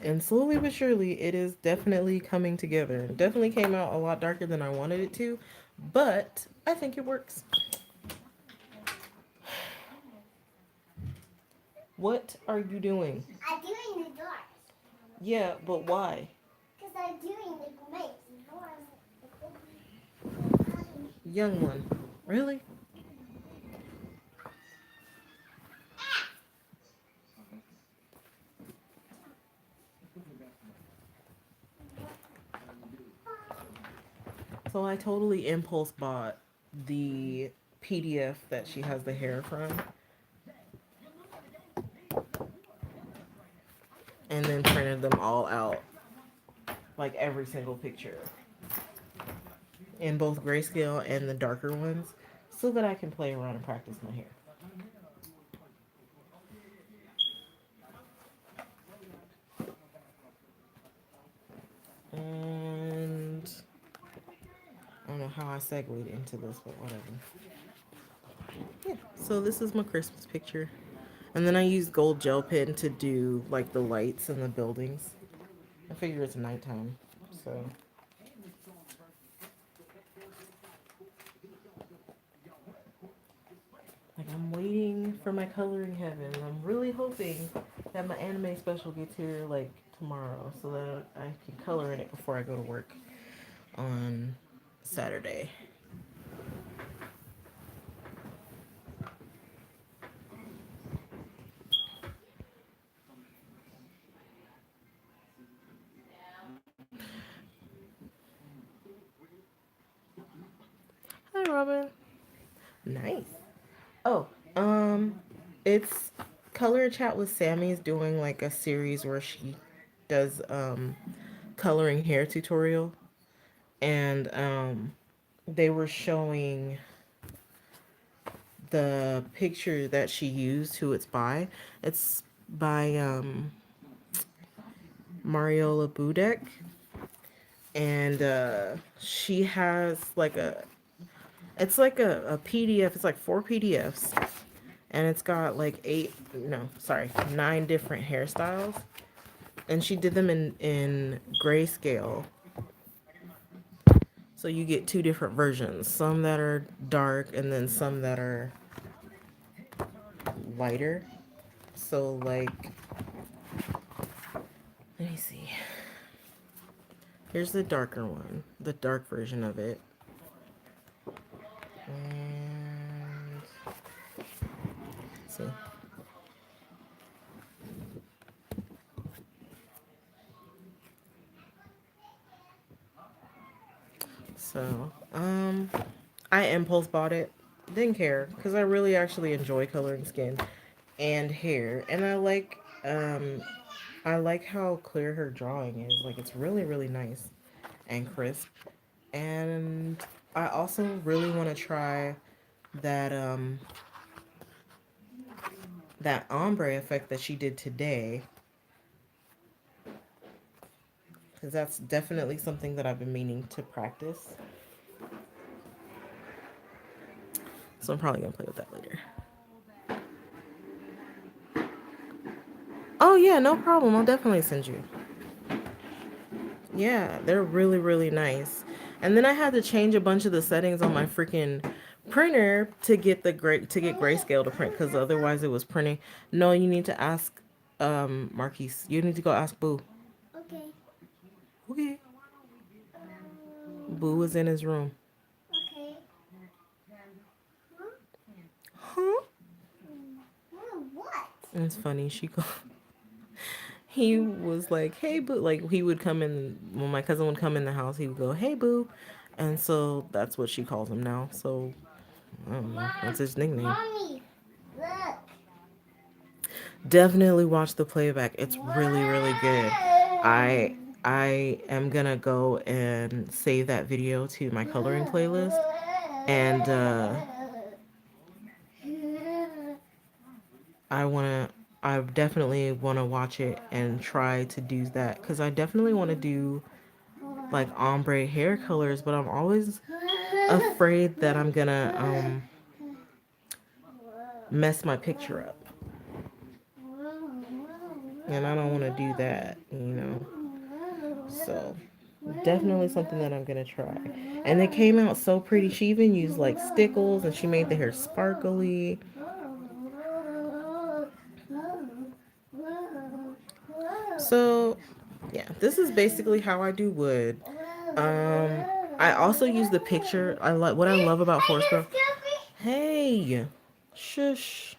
And slowly but surely, it is definitely coming together. It definitely came out a lot darker than I wanted it to, but I think it works. What are you doing? I'm doing the doors. Yeah, but why? Because I'm doing the doors. Young one. Really? So I totally impulse bought the PDF that she has the hair from and then printed them all out, like every single picture, in both grayscale and the darker ones, so that I can play around and practice my hair. And I don't know how I segued into this, but whatever. Yeah, so this is my Christmas picture. And then I used gold gel pen to do like the lights in the buildings. I figure it's nighttime, so. Like, I'm waiting for my coloring heaven. I'm really hoping that my anime special gets here like tomorrow so that I can color in it before I go to work on Saturday. Hi, Robin. Nice. Oh, it's Color and Chat with Sammy is doing like a series where she does coloring hair tutorial, and they were showing the picture that she used, who it's by. It's by Mariola Budek, and she has like it's like a PDF. It's like 4 PDFs, and it's got like 9 different hairstyles, and she did them in grayscale. So you get 2 different versions, some that are dark and then some that are lighter. So like Let me see. Here's the darker one, the dark version of it. And let's see. So, I impulse bought it. Didn't care because I really actually enjoy coloring skin and hair, and I like how clear her drawing is. Like it's really really nice and crisp. And I also really want to try that that ombre effect that she did today, because that's definitely something that I've been meaning to practice. So I'm probably gonna play with that later. Oh yeah, no problem. I'll definitely send you. Yeah, they're really really nice. And then I had to change a bunch of the settings on my freaking printer to get to get grayscale to print because otherwise it was printing. No, you need to ask Marquise. You need to go ask Boo. Okay. Okay. Boo was in his room. Okay. Huh? Huh? What? It's funny. He was like, "Hey, Boo." Like he would come in when my cousin would come in the house. He would go, "Hey, Boo," and so that's what she calls him now. So I don't know. That's his nickname. Mommy, look. Definitely watch the playback. It's really really good. Wow. I am gonna go and save that video to my coloring playlist, and I wanna. I definitely want to watch it and try to do that because I definitely want to do like ombre hair colors, but I'm always afraid that I'm gonna mess my picture up, and I don't want to do that, you know. So definitely something that I'm gonna try. And it came out so pretty. She even used like stickles, and she made the hair sparkly. So yeah, this is basically how I do wood. Um, I also use the picture. I like what I love about Forest Grove. Hey, shush.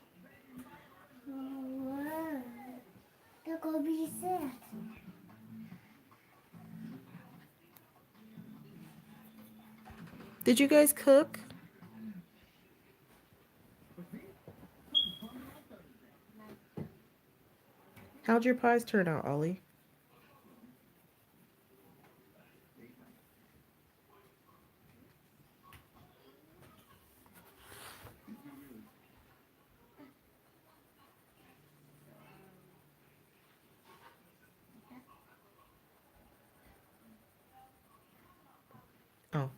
Did you guys cook? How'd your pies turn out, Ollie? Oh,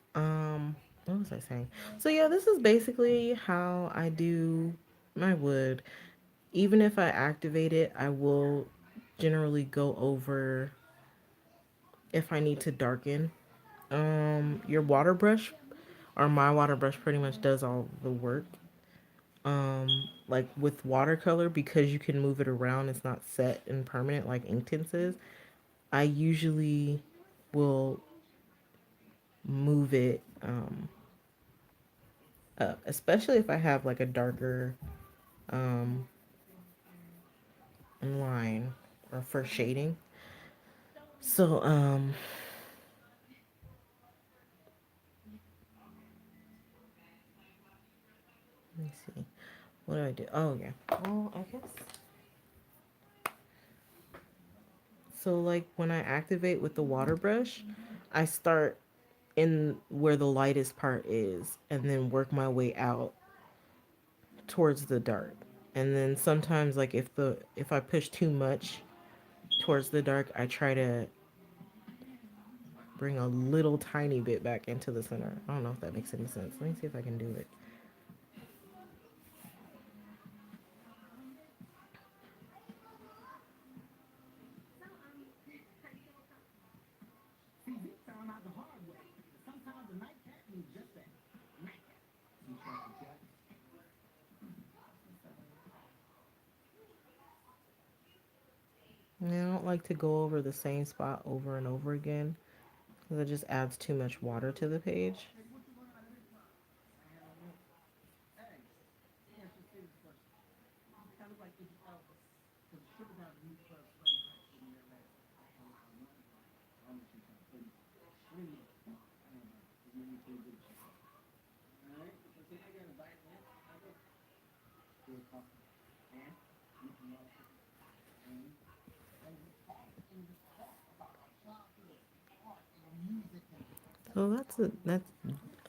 what was I saying? So yeah, this is basically how I do my wood. Even if I activate it, I will generally go over if I need to darken. Your water brush or my water brush pretty much does all the work. Like with watercolor, because you can move it around, it's not set and permanent like Inktense is. I usually will move it up, especially if I have like a darker um, line or for shading. So let me see. What do I do? Oh yeah. Well, I guess so. Like when I activate with the water brush, I start in where the lightest part is, and then work my way out towards the dark. And then sometimes, like if I push too much towards the dark, I try to bring a little tiny bit back into the center. I don't know if that makes any sense. Let me see if I can do it. And I don't like to go over the same spot over and over again because it just adds too much water to the page. So that's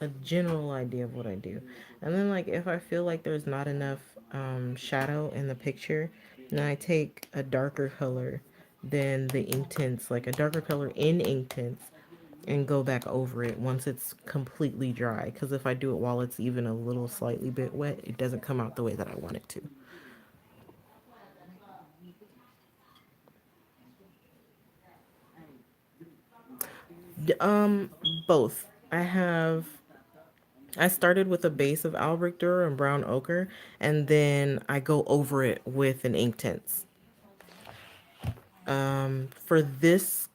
a general idea of what I do. And then like if I feel like there's not enough shadow in the picture, then I take a darker color than the Inktense, like a darker color in Inktense, and go back over it once it's completely dry. Because if I do it while it's even a little slightly bit wet, it doesn't come out the way that I want it to. Um, both. I started with a base of Albrecht Dürer and brown ochre, and then I go over it with an Inktense. For this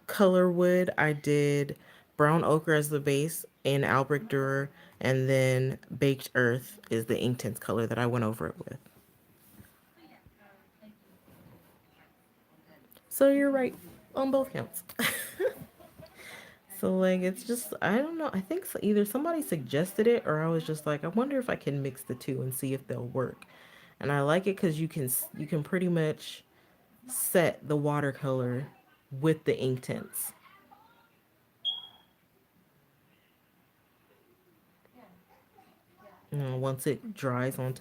color wood, I did brown ochre as the base in Albrecht Dürer, and then baked earth is the Inktense color that I went over it with. So you're right on both counts. So like it's just I don't know. I think either somebody suggested it or I was just like I wonder if I can mix the two and see if they'll work. And I like it cuz you can pretty much set the watercolor with the ink tints. You know, once it dries on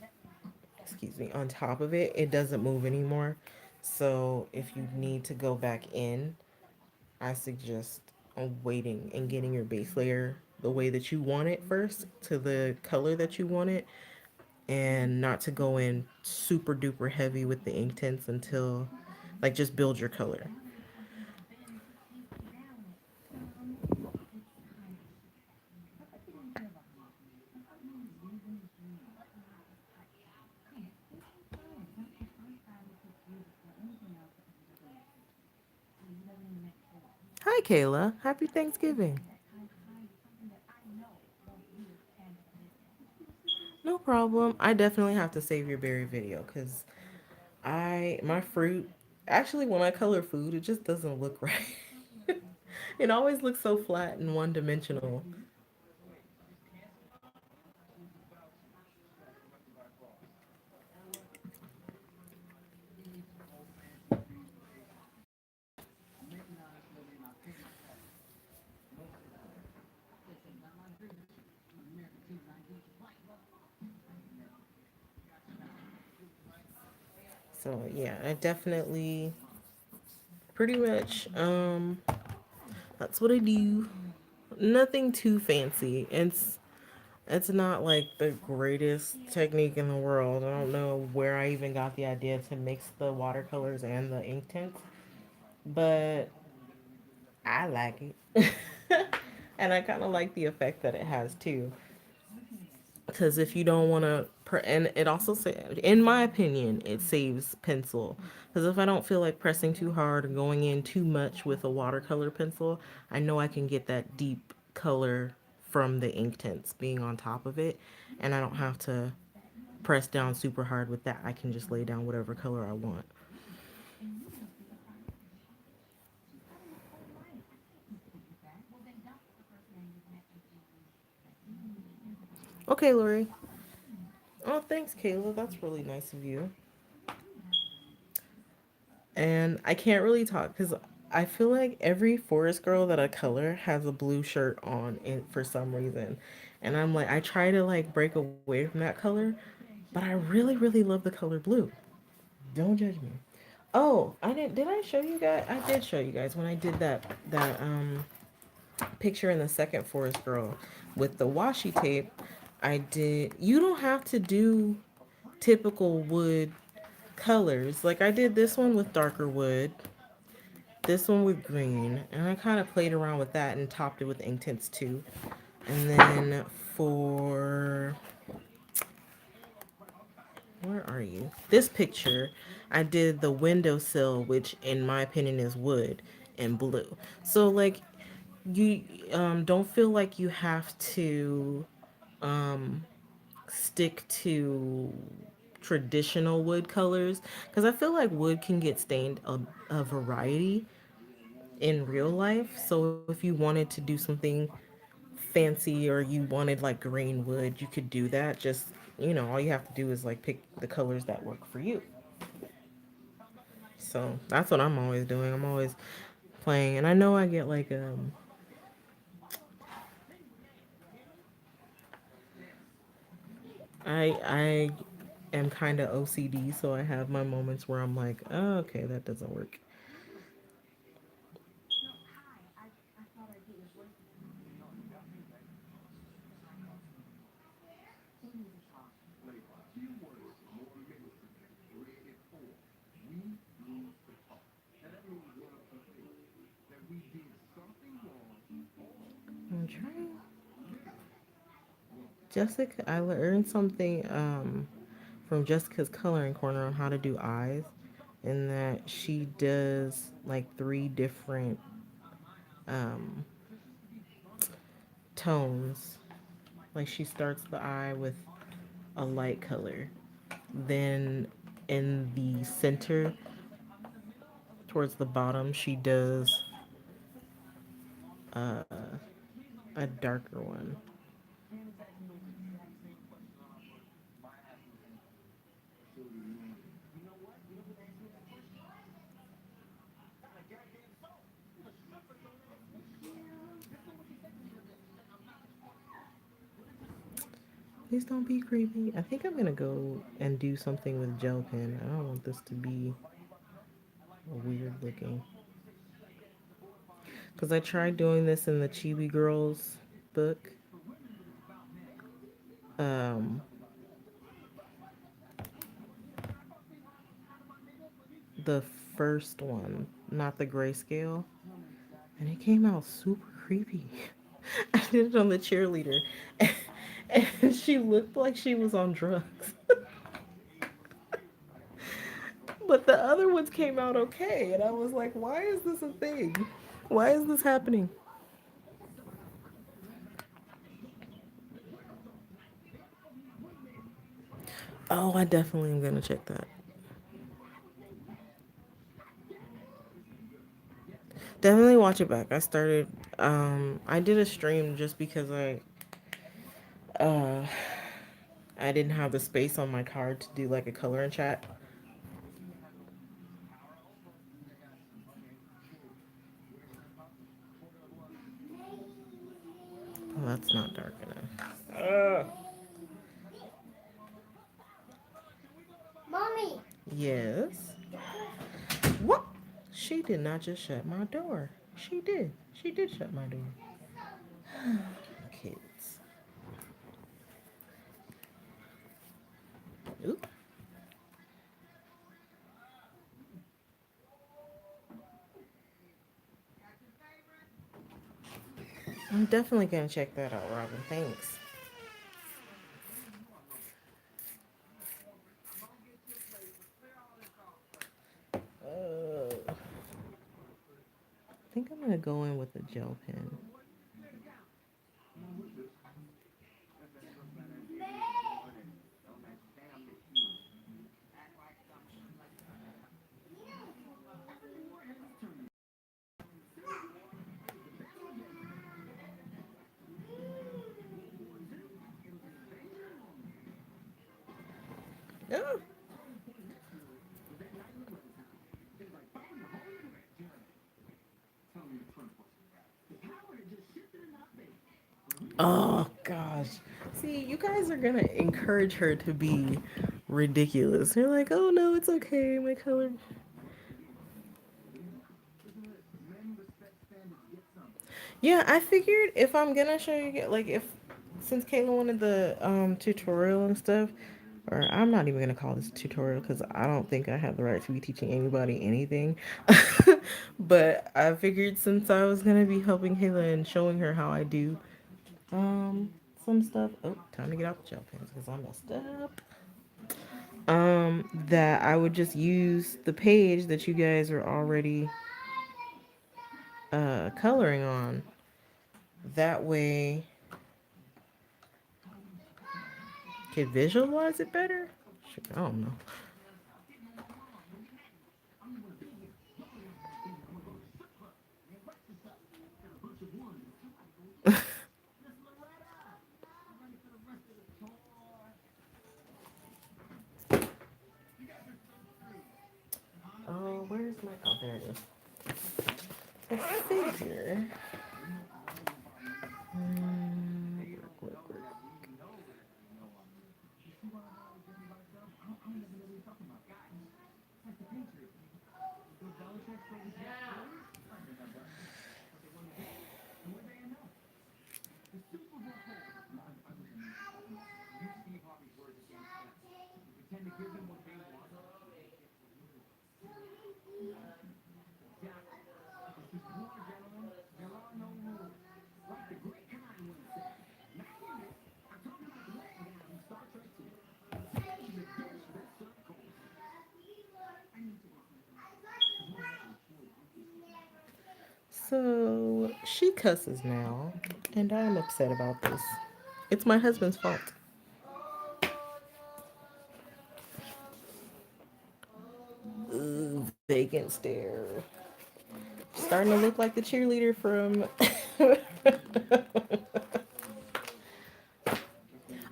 excuse me, on top of it, it doesn't move anymore. So if you need to go back in, I suggest waiting and getting your base layer the way that you want it first to the color that you want it and not to go in super duper heavy with the ink tints until like just build your color. Hi Kayla, happy Thanksgiving. No problem. I definitely have to save your berry video because my fruit actually when I color food it just doesn't look right. It always looks so flat and one dimensional. So yeah, I definitely pretty much that's what I do. Nothing too fancy. It's not like the greatest technique in the world. I don't know where I even got the idea to mix the watercolors and the ink tints, but I like it. And I kind of like the effect that it has too. Because if you don't want to, and it also in my opinion, it saves pencil. Because if I don't feel like pressing too hard or going in too much with a watercolor pencil, I know I can get that deep color from the ink tints being on top of it, and I don't have to press down super hard with that. I can just lay down whatever color I want. Okay, Lori. Oh, thanks, Kayla. That's really nice of you. And I can't really talk because I feel like every forest girl that I color has a blue shirt on in, for some reason. And I'm like, I try to like break away from that color, but I really, really love the color blue. Don't judge me. Oh, I did I show you guys? I did show you guys when I did that picture in the second forest girl with the washi tape. I did. You don't have to do typical wood colors. Like I did this one with darker wood, this one with green, and I kind of played around with that and topped it with ink tints too. And then for where are you? This picture, I did the windowsill, which in my opinion is wood and blue. So like you don't feel like you have to stick to traditional wood colors because I feel like wood can get stained a variety in real life. So if you wanted to do something fancy or you wanted like green wood, you could do that. Just, all you have to do is like pick the colors that work for you. So that's what I'm always doing. I'm always playing, and I know I get like I am kind of OCD, so I have my moments where I'm like, oh, okay, that doesn't work. I'm trying. Jessica, I learned something from Jessica's coloring corner on how to do eyes, in that she does like three different um, tones. Like she starts the eye with a light color, then in the center towards the bottom she does uh, a darker one. Please don't be creepy. I think I'm gonna go and do something with gel pen. I don't want this to be weird looking. Because I tried doing this in the Chibi Girls book. Um, the first one, not the grayscale. And it came out super creepy. I did it on the cheerleader. And she looked like she was on drugs. But the other ones came out okay. And I was like, why is this a thing? Why is this happening? Oh, I definitely am going to check that. Definitely watch it back. I did a stream just because uh, I didn't have the space on my card to do like a color and chat. Oh, that's not dark enough. Mommy. Yes. What? She did not just shut my door. She did. She did shut my door. Kids. Oop. I'm definitely gonna check that out, Robin. Thanks. I think I'm gonna go in with a gel pen. Oh. Oh gosh. See, you guys are gonna encourage her to be ridiculous. You're like, oh no, it's okay, my color. Yeah, I figured if I'm gonna show you, like, if since Kayla wanted the tutorial and stuff, or I'm not even gonna call this a tutorial because I don't think I have the right to be teaching anybody anything. But I figured since I was gonna be helping Kayla and showing her how I do um some stuff. Oh, time to get out the gel pens because I messed up. That I would just use the page that you guys are already coloring on. That way, could visualize it better. Shoot, I don't know. Oh, where's my? Oh, there it is. The figure. Work. So she cusses now, and I'm upset about this. It's my husband's fault. Ooh, vacant stare. Starting to look like the cheerleader from.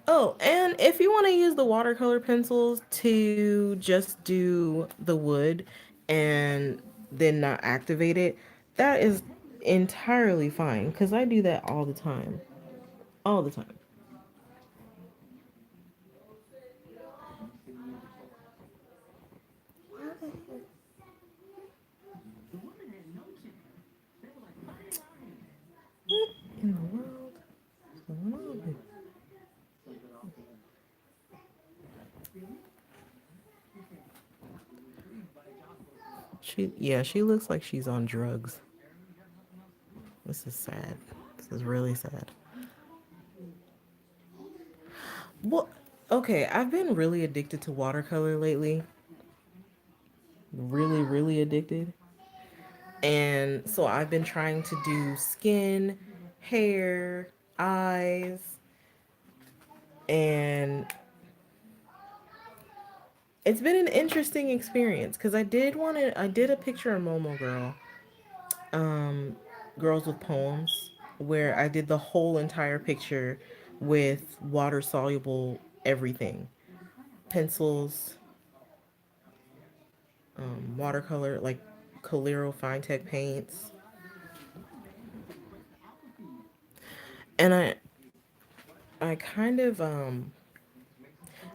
Oh, and if you want to use the watercolor pencils to just do the wood and then not activate it, that is entirely fine because I do that all the time. All the time. What in the world is going on here? She looks like she's on drugs. This is sad. This is really sad. Well, okay, I've been really addicted to watercolor lately. Really, really addicted. And so I've been trying to do skin, hair, eyes, and it's been an interesting experience because I did a picture of Momo Girl, um, Girls with Poems, where I did the whole entire picture with water soluble everything, pencils, watercolor, like Coliro Fine Tech paints. And I kind of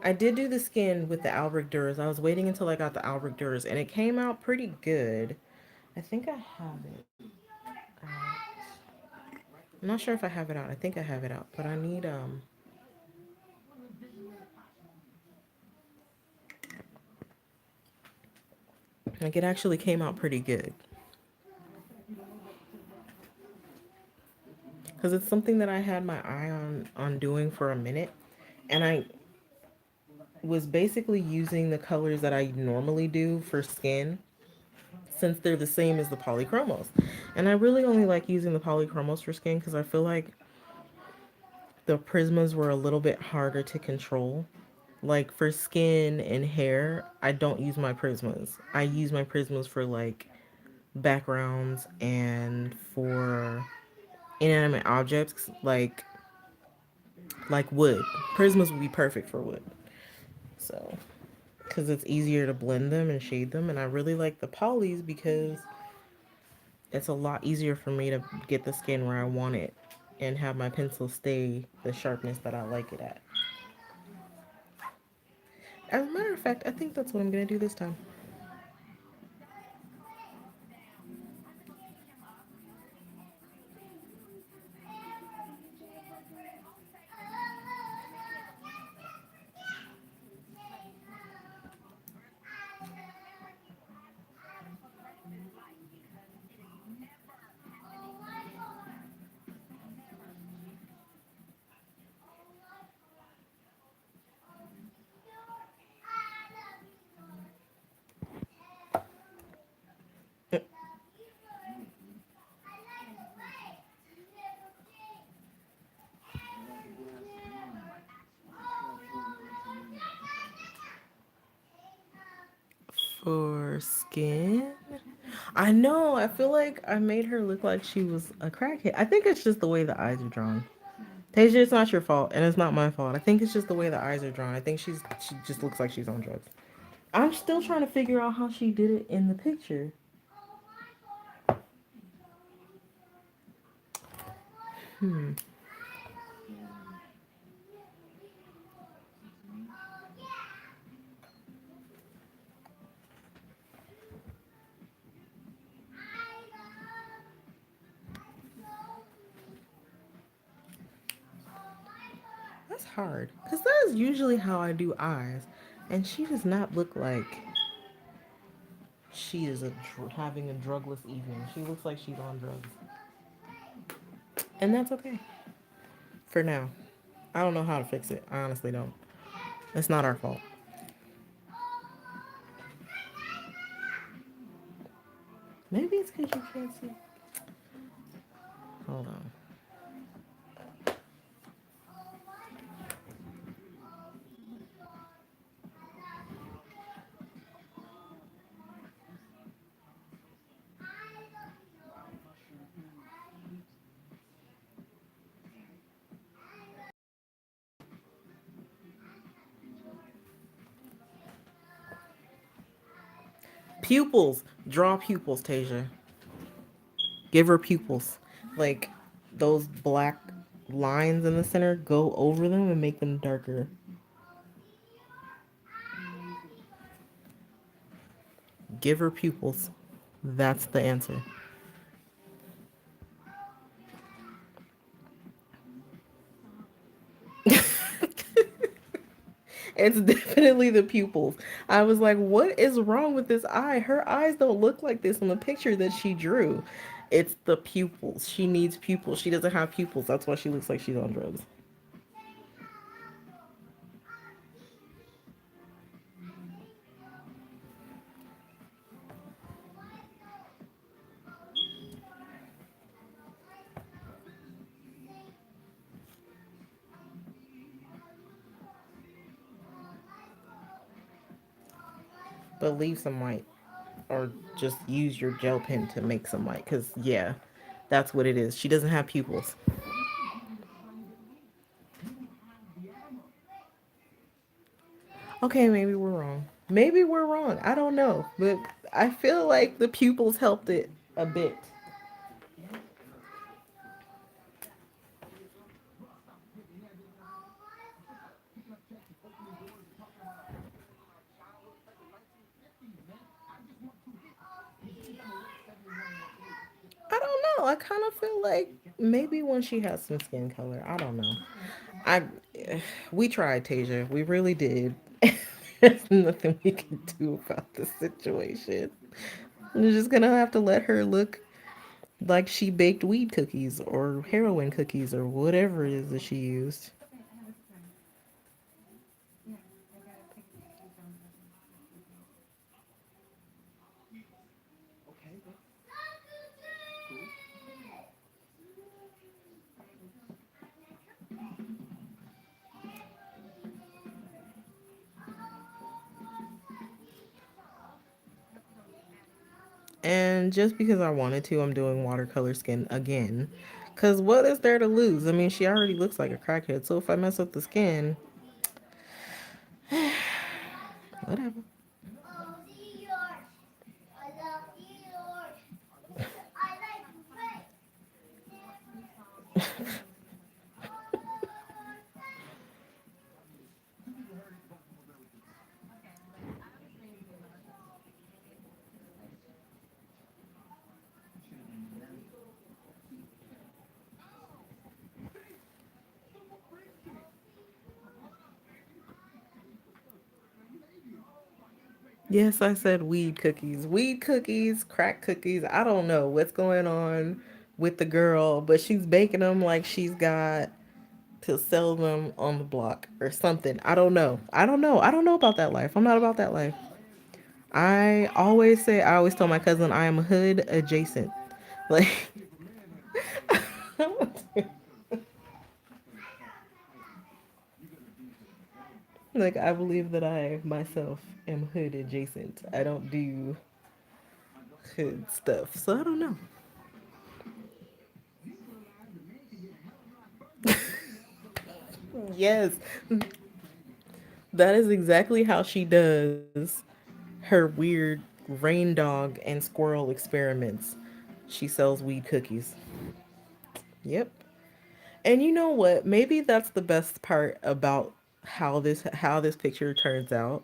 I did do the skin with the Albrecht Dürer. I was waiting until I got the Albrecht Dürer and it came out pretty good. I think I have it out. I'm not sure if I have it out. I think I have it out, but I need like it actually came out pretty good because it's something that I had my eye on doing for a minute, and I was basically using the colors that I normally do for skin since they're the same as the polychromos. And I really only like using the polychromos for skin because I feel like the prismas were a little bit harder to control. Like for skin and hair, I don't use my prismas. I use my prismas for like backgrounds and for inanimate objects like wood. Prismas would be perfect for wood. So, because it's easier to blend them and shade them, and I really like the polys because it's a lot easier for me to get the skin where I want it and have my pencil stay the sharpness that I like it at. As a matter of fact, I think that's what I'm going to do this time. For skin, I know. I feel like I made her look like she was a crackhead. I think it's just the way the eyes are drawn. Tasia, it's not your fault, and it's not my fault. I think it's just the way the eyes are drawn. I think she just looks like she's on drugs. I'm still trying to figure out how she did it in the picture. Hmm. That's hard. Because that is usually how I do eyes. And she does not look like she is having a drugless evening. She looks like she's on drugs. And that's okay. For now. I don't know how to fix it. I honestly don't. It's not our fault. Maybe it's because you can't see. Hold on. Pupils. Draw pupils, Tasia. Give her pupils. Like those black lines in the center, go over them and make them darker. Give her pupils. That's the answer. It's definitely the pupils. I was like, what is wrong with this eye? Her eyes don't look like this in the picture that she drew. It's the pupils. She needs pupils. She doesn't have pupils. That's why she looks like she's on drugs. But leave some white. Or just use your gel pen to make some white. Because, yeah, that's what it is. She doesn't have pupils. Okay, maybe we're wrong. Maybe we're wrong. I don't know. But I feel like the pupils helped it a bit. I don't know. I kind of feel like maybe when she has some skin color. I don't know. I we tried, Tasia. We really did. There's nothing we can do about the situation. We're just gonna have to let her look like she baked weed cookies or heroin cookies or whatever it is that she used. And just because I wanted to, I'm doing watercolor skin again. Cause what is there to lose? I mean, she already looks like a crackhead. So if I mess up the skin, whatever. Yes, I said weed cookies. Weed cookies, crack cookies. I don't know what's going on with the girl, but she's baking them like she's got to sell them on the block or something. I don't know. I don't know. I don't know about that life. I'm not about that life. I always tell my cousin I am hood adjacent. Like, Like, I believe that I myself am hood adjacent. I don't do hood stuff, so I don't know. Yes, that is exactly how she does her weird rain dog and squirrel experiments. She sells weed cookies. Yep. And you know what? Maybe that's the best part about how this picture turns out.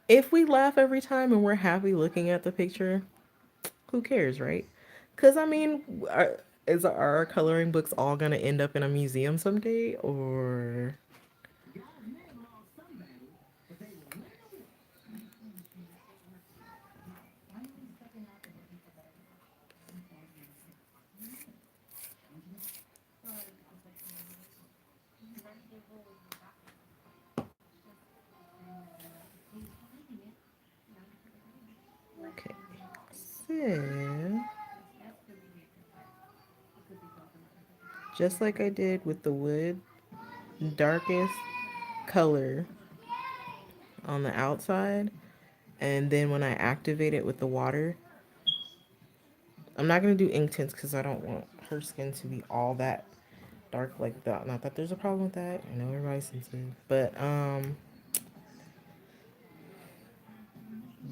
If we laugh every time and we're happy looking at the picture, who cares, right? Cuz I mean, is our coloring books all going to end up in a museum someday or okay. So, just like I did with the wood, darkest color on the outside, and then when I activate it with the water, I'm not gonna do ink tints because I don't want her skin to be all that dark like that. Not that there's a problem with that. I know everybody's sensitive, but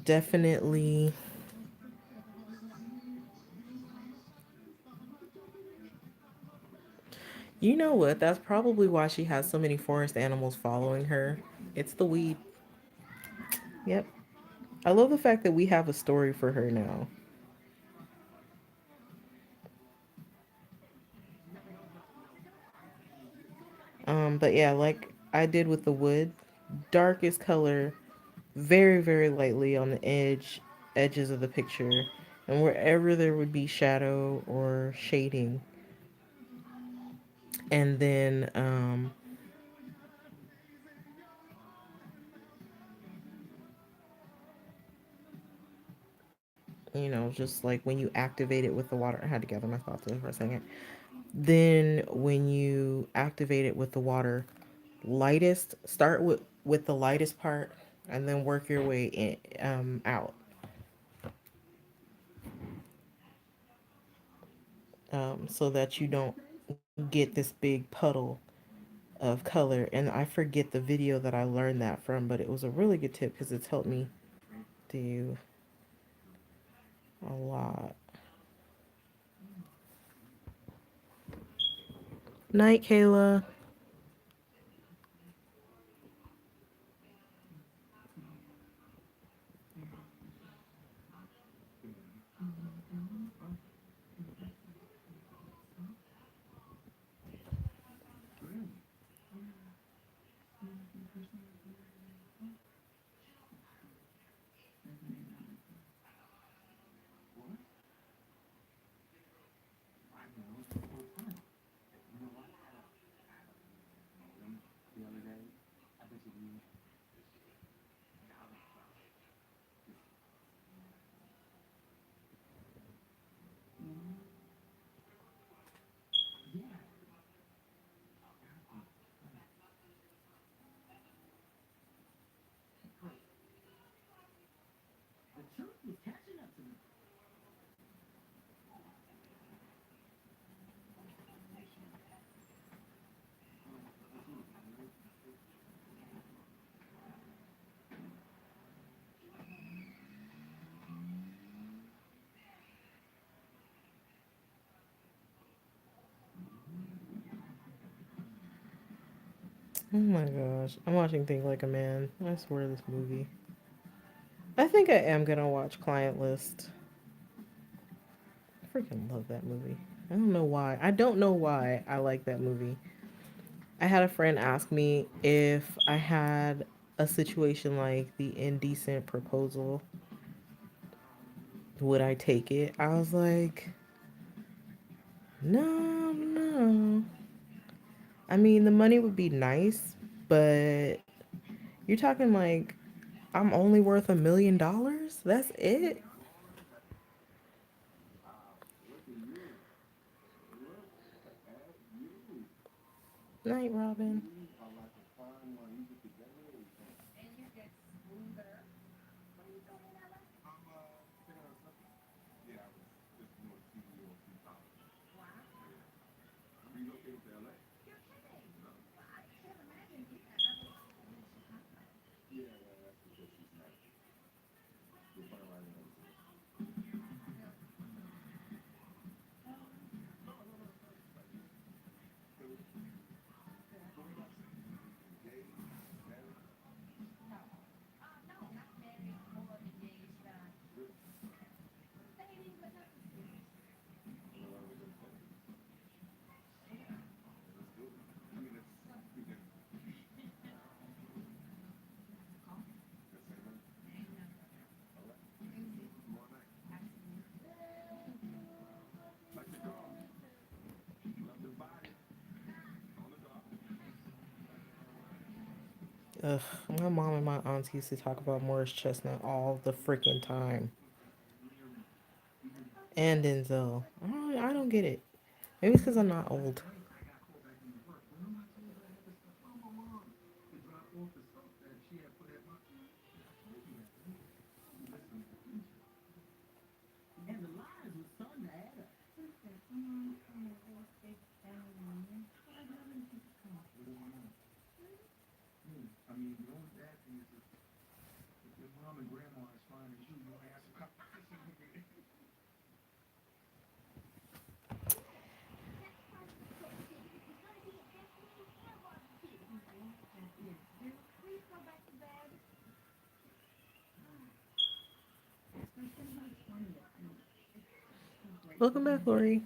definitely. You know what? That's probably why she has so many forest animals following her. It's the weed. Yep. I love the fact that we have a story for her now. But yeah, like I did with the wood, darkest color, very, very lightly on the edges of the picture. And wherever there would be shadow or shading. And then just like when you activate it with the water. I had to gather my thoughts there for a second. Then when you activate it with the water, start with the lightest part and then work your way out, so that you don't get this big puddle of color. And I forget the video that I learned that from, but it was a really good tip because it's helped me do a lot. Night, Kayla. Oh my gosh, I'm watching Think Like a Man. I swear this movie. I think I am gonna watch Client List. I freaking love that movie. I don't know why. I don't know why I like that movie. I had a friend ask me if I had a situation like the indecent proposal, would I take it? I was like, no, no. I mean, the money would be nice, but you're talking like I'm only worth $1 million? That's it? Night, Robin. Ugh, my mom and my aunts used to talk about Morris Chestnut all the freaking time. And Denzel. I don't get it. Maybe it's because I'm not old. Welcome back, Lori.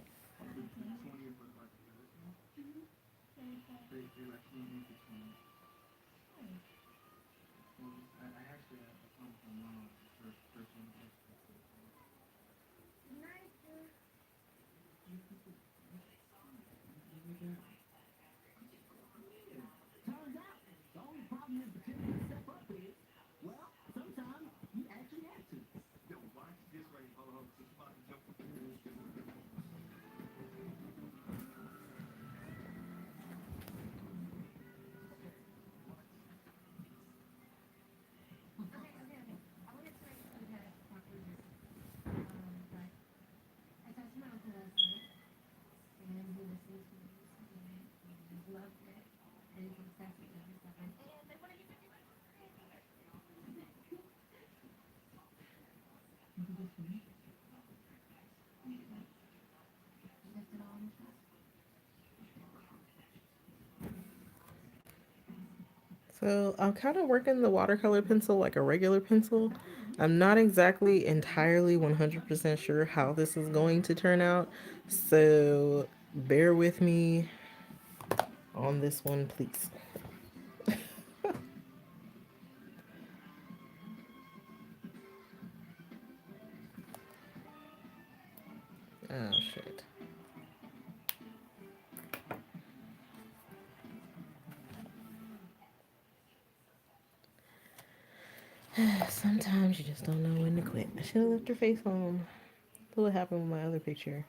So I'm kind of working the watercolor pencil like a regular pencil. I'm not exactly entirely 100% sure how this is going to turn out. So bear with me on this one, please. Oh, shit. Sometimes you just don't know when to quit. I should have left her face home. Look what happened with my other picture.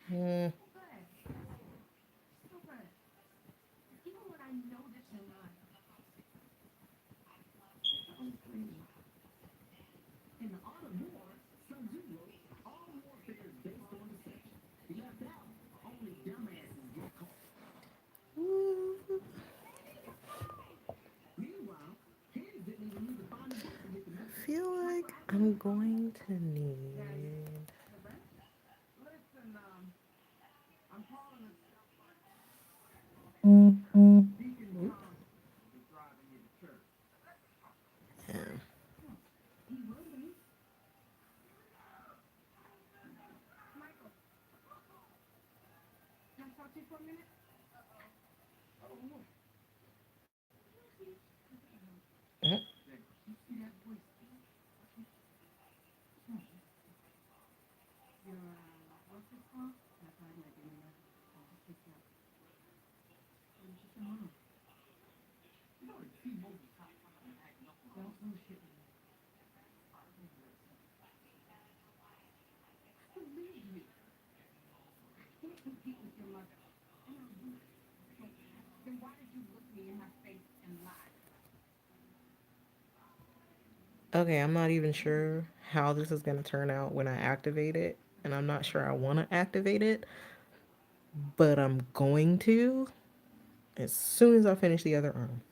Hmm. I feel like I'm going to need. Yeah. Mhm. Okay, I'm not even sure how this is going to turn out when I activate it, and I'm not sure I want to activate it, but I'm going to as soon as I finish the other arm.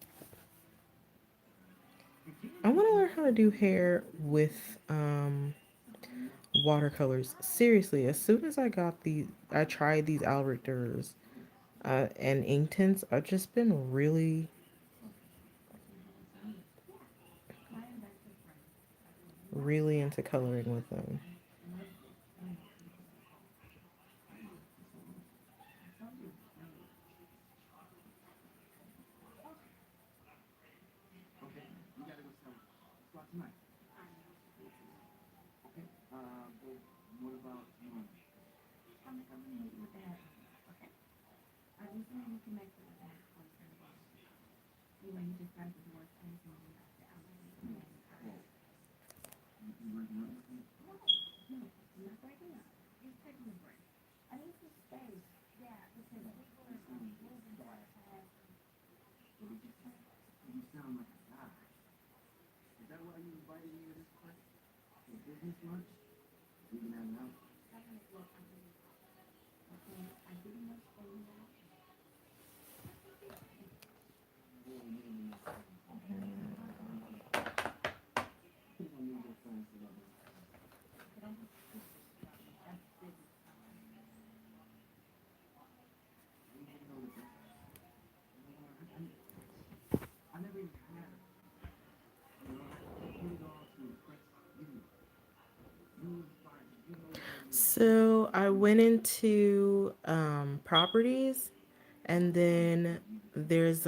I want to learn how to do hair with watercolors. Seriously, as soon as I tried these Albrechters and ink tints. I've just been really into coloring with them. So I went into properties, and then there's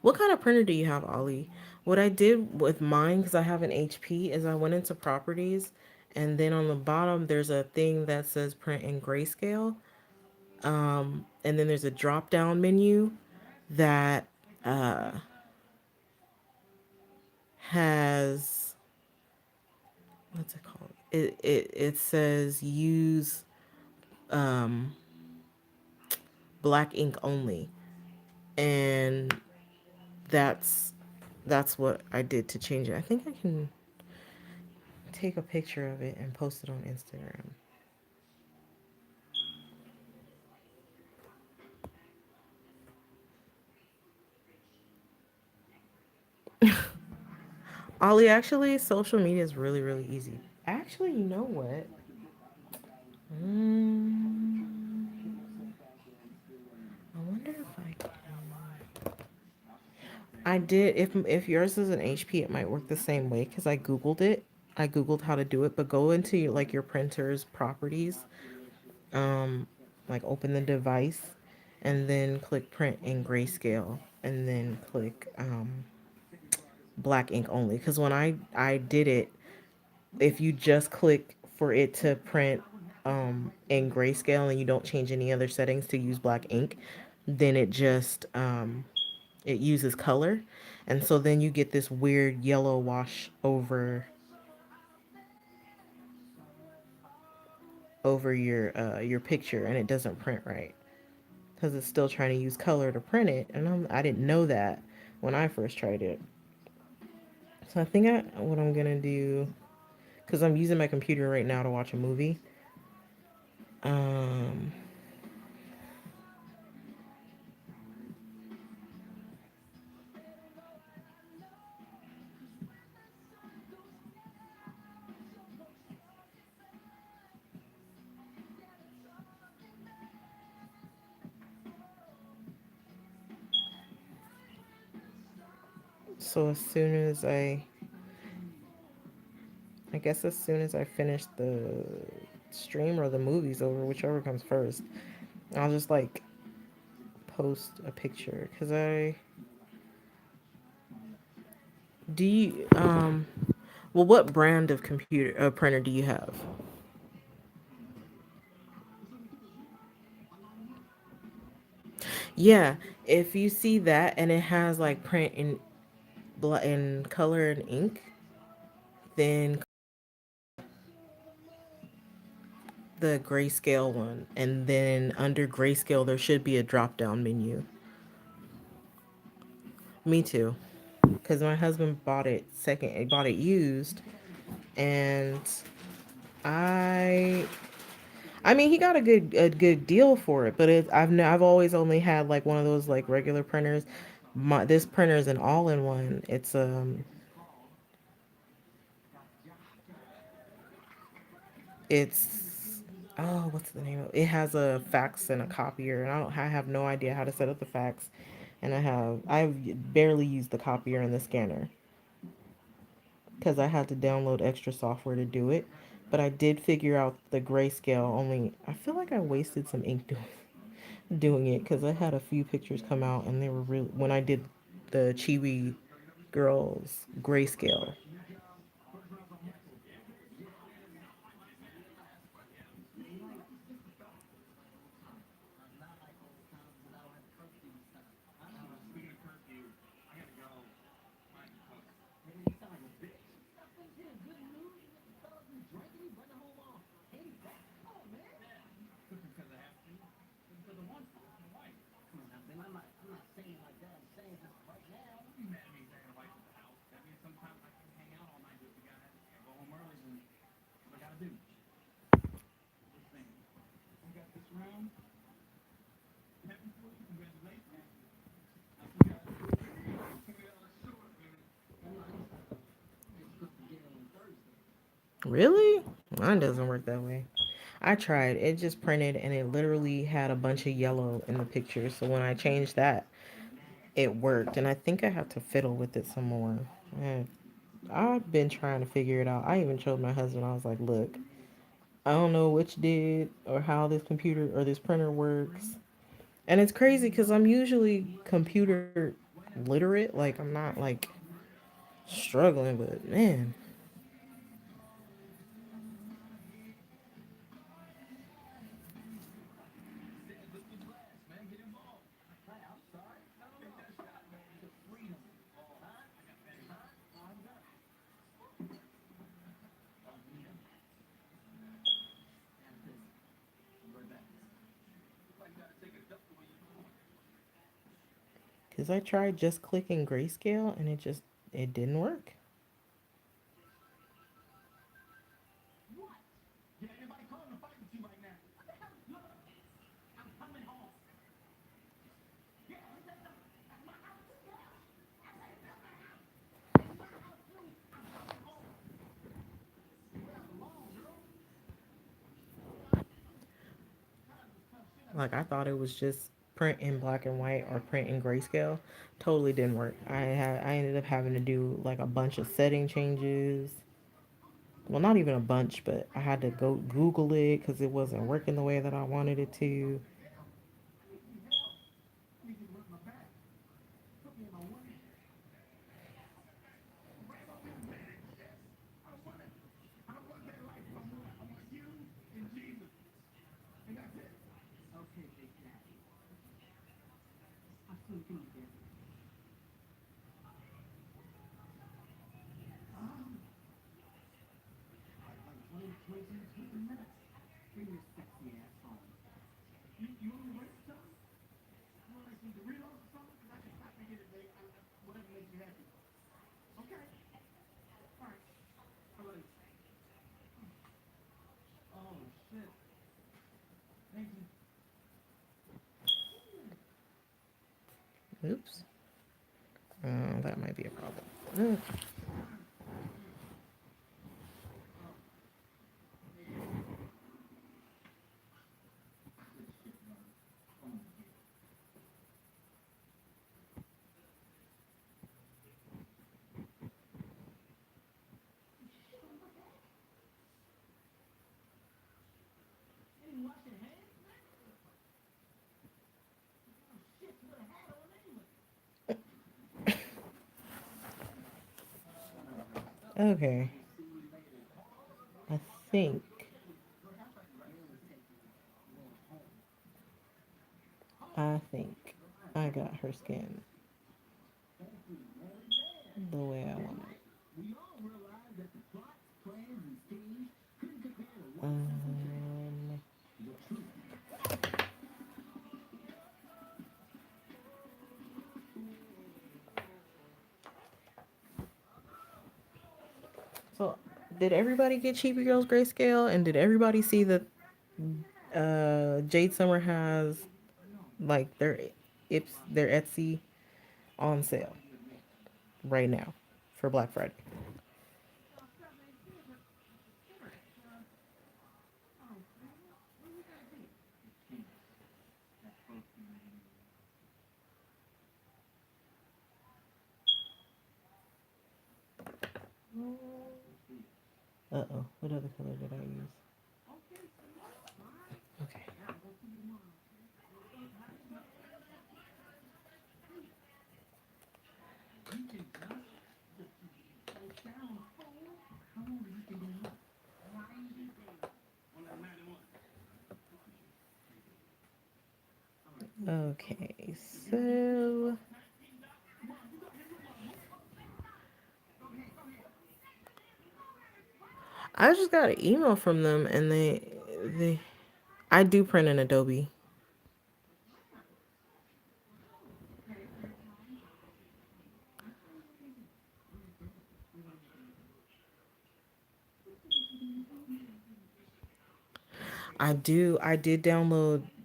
what kind of printer do you have, Ollie? What I did with mine, because I have an HP, is I went into properties, and then on the bottom there's a thing that says print in grayscale, and then there's a drop down menu that uh, has what's it called? It says use um, black ink only, and that's that's what I did to change it. I think I can take a picture of it and post it on Instagram. Ollie, actually, social media is really easy. Actually, you know what? Mm, I wonder if I can. I did. If yours is an HP, it might work the same way because I googled it. I googled how to do it, but go into like your printer's properties, like open the device, and then click print in grayscale, and then click black ink only. Because when I did it, if you just click for it to print in grayscale and you don't change any other settings to use black ink, then it uses color, and so then you get this weird yellow wash over your picture, and it doesn't print right because it's still trying to use color to print it. And I didn't know that when I first tried it. So I think what I'm gonna do, because I'm using my computer right now to watch a movie. Um, so I guess as soon as I finish the stream or the movie's over, whichever comes first, I'll just like post a picture. Cause I do you well, what brand of computer printer do you have? Yeah, if you see that and it has like print in color and ink, then the grayscale one, and then under grayscale there should be a drop down menu. Me too, because my husband bought it second. He bought it used, and I I mean, he got a good deal for it, but I've always only had like one of those like regular printers. This printer is an all-in-one. It's what's the name of it? It has a fax and a copier, and I have no idea how to set up the fax, and I've barely used the copier and the scanner because I had to download extra software to do it. But I did figure out the grayscale. Only I feel like I wasted some ink doing it because I had a few pictures come out and they were really when I did the Chibi girls grayscale. Really? Mine doesn't work that way. I tried. It just printed and it literally had a bunch of yellow in the picture. So when I changed that, it worked. And I think I have to fiddle with it some more. And I've been trying to figure it out. I even showed my husband. I was like, "Look, I don't know which did or how this computer or this printer works." And it's crazy because I'm usually computer literate. Like I'm not like struggling, but man, because I tried just clicking grayscale and it didn't work. Like I thought it was just print in black and white or print in grayscale. Totally didn't work. I ended up having to do like a bunch of setting changes. Well, not even a bunch, but I had to go Google it because it wasn't working the way that I wanted it to. Oops. That might be a problem. Mm. Okay. I think I think I got her skin the way I want it. Um, so did everybody get Cheapy Girls Grayscale? And did everybody see that Jade Summer has like their Etsy on sale right now for Black Friday? Uh-oh. What other color did I use? Okay. Okay, so I just got an email from them and they I do print in Adobe.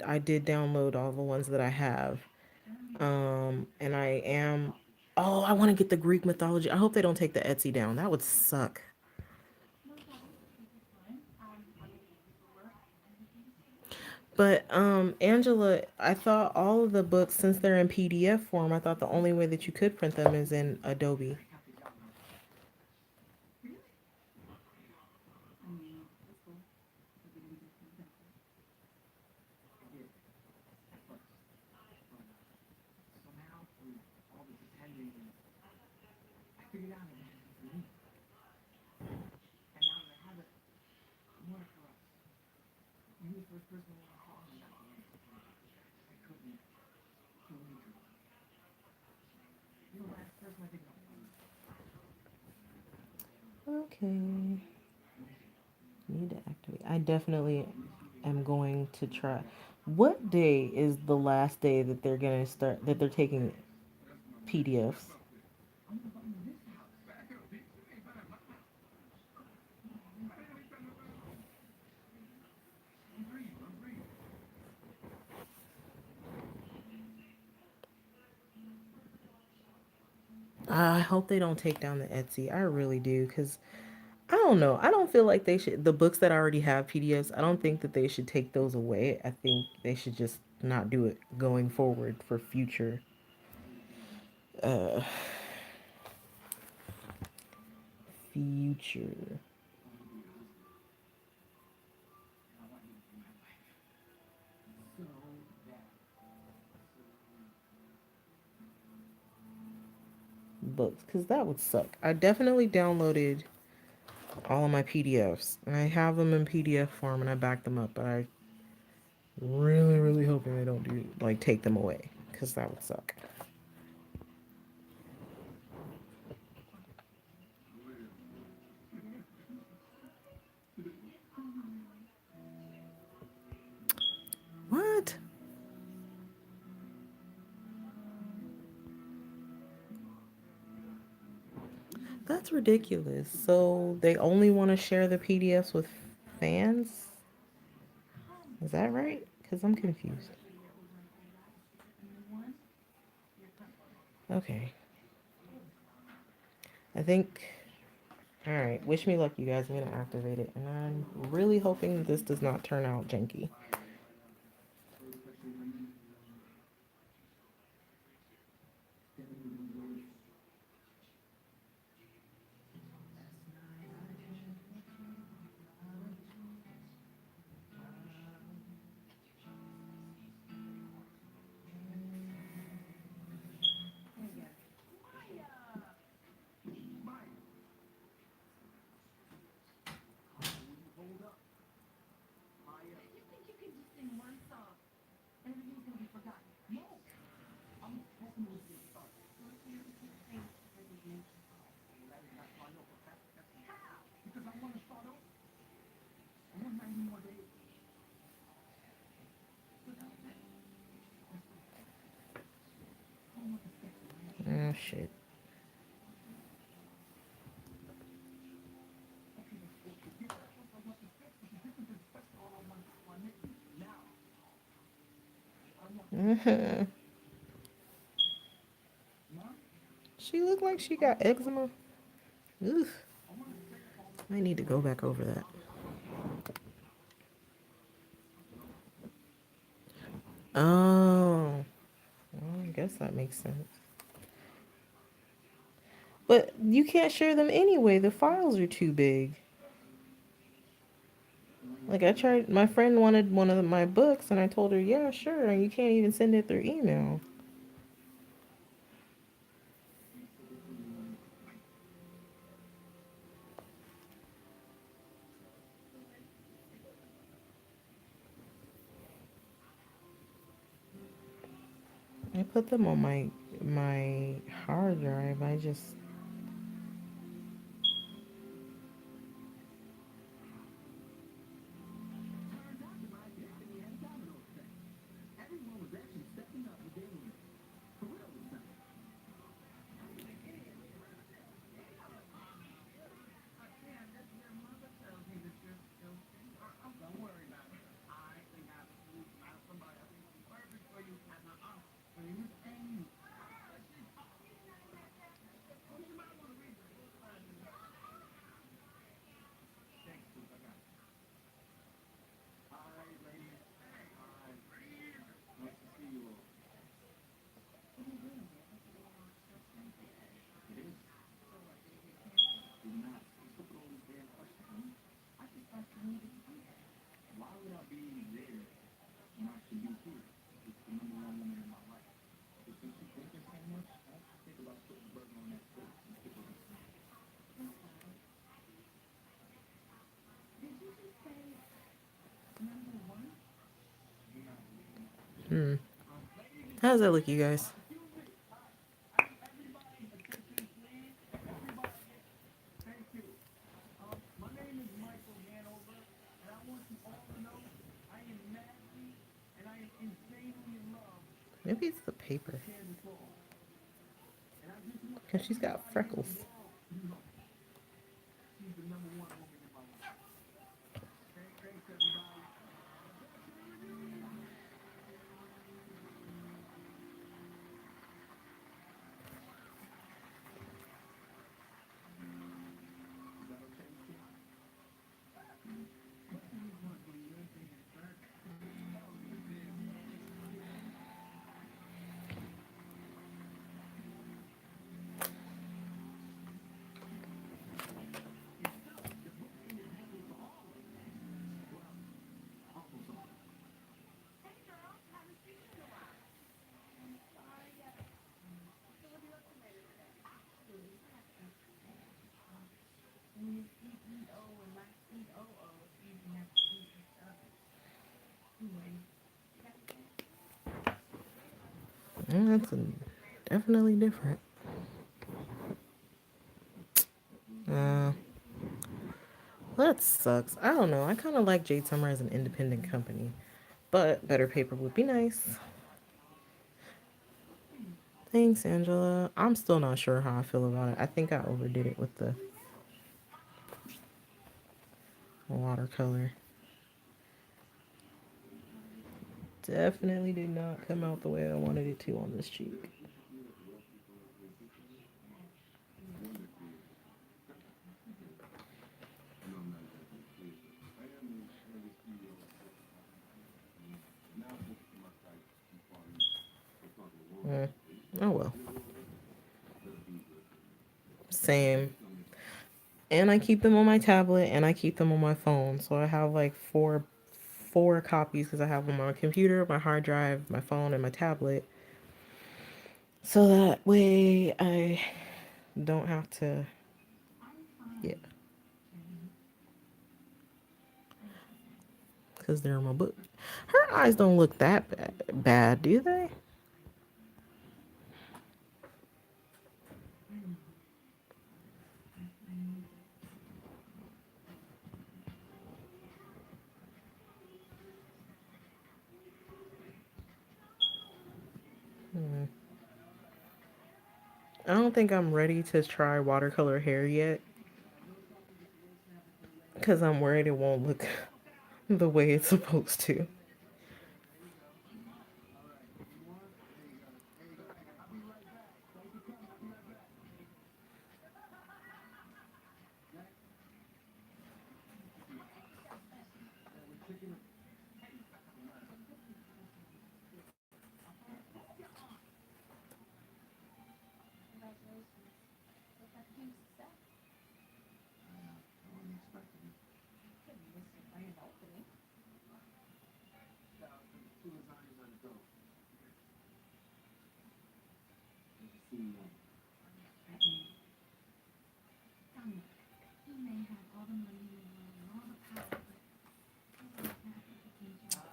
I did download all the ones that I have. And I am oh, I want to get the Greek mythology. I hope they don't take the Etsy down. That would suck. But Angela, I thought all of the books, since they're in PDF form, I thought the only way that you could print them is in Adobe. Okay. Need to activate. I definitely am going to try. What day is the last day that they're gonna start that they're taking PDFs? I hope they don't take down the Etsy. I really do, because I don't know. I don't feel like they should. The books that already have PDFs, I don't think that they should take those away. I think they should just not do it going forward for uh, future books, because that would suck. I definitely downloaded all of my PDFs and I have them in PDF form and I back them up, but I really, really hoping they don't do like take them away because that would suck. That's ridiculous. So they only want to share the PDFs with fans? Is that right? Because I'm confused. Okay. I think. Alright. Wish me luck, you guys. I'm going to activate it. And I'm really hoping this does not turn out janky. Oh, shit. She looked like she got eczema. Oof. I need to go back over that. Oh. Well, I guess that makes sense. But you can't share them anyway. The files are too big. Like I tried, my friend wanted one of my books, and I told her, yeah, sure. And you can't even send it through email. I put them on my hard drive. I just hmm. How does that look, you guys? Maybe it's the paper. Cause she's got freckles. That's definitely different. Uh, that sucks. I don't know. I kind of like Jade Summer as an independent company, but better paper would be nice. Thanks, Angela. I'm still not sure how I feel about it. I think I overdid it with the watercolor. Definitely did not come out the way I wanted it to on this cheek. Mm. Oh well. Same. And I keep them on my tablet and I keep them on my phone. So I have like four copies because I have them on my computer, my hard drive, my phone, and my tablet. So that way I don't have to, yeah, because they're in my book. Her eyes don't look that bad, do they? Hmm. I don't think I'm ready to try watercolor hair yet because I'm worried it won't look the way it's supposed to.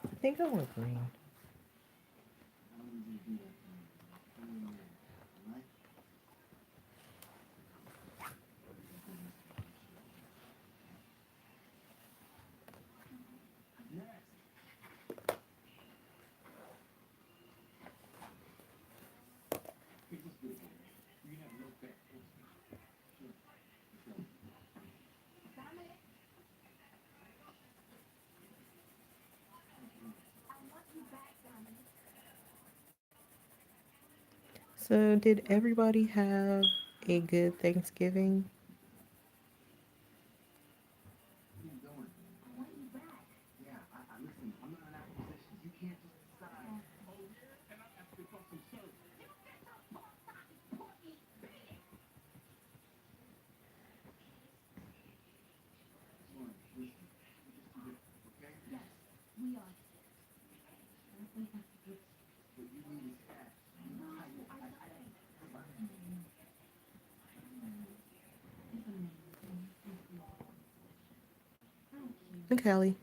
I think I want green. So, did everybody have a good Thanksgiving? And Kelly.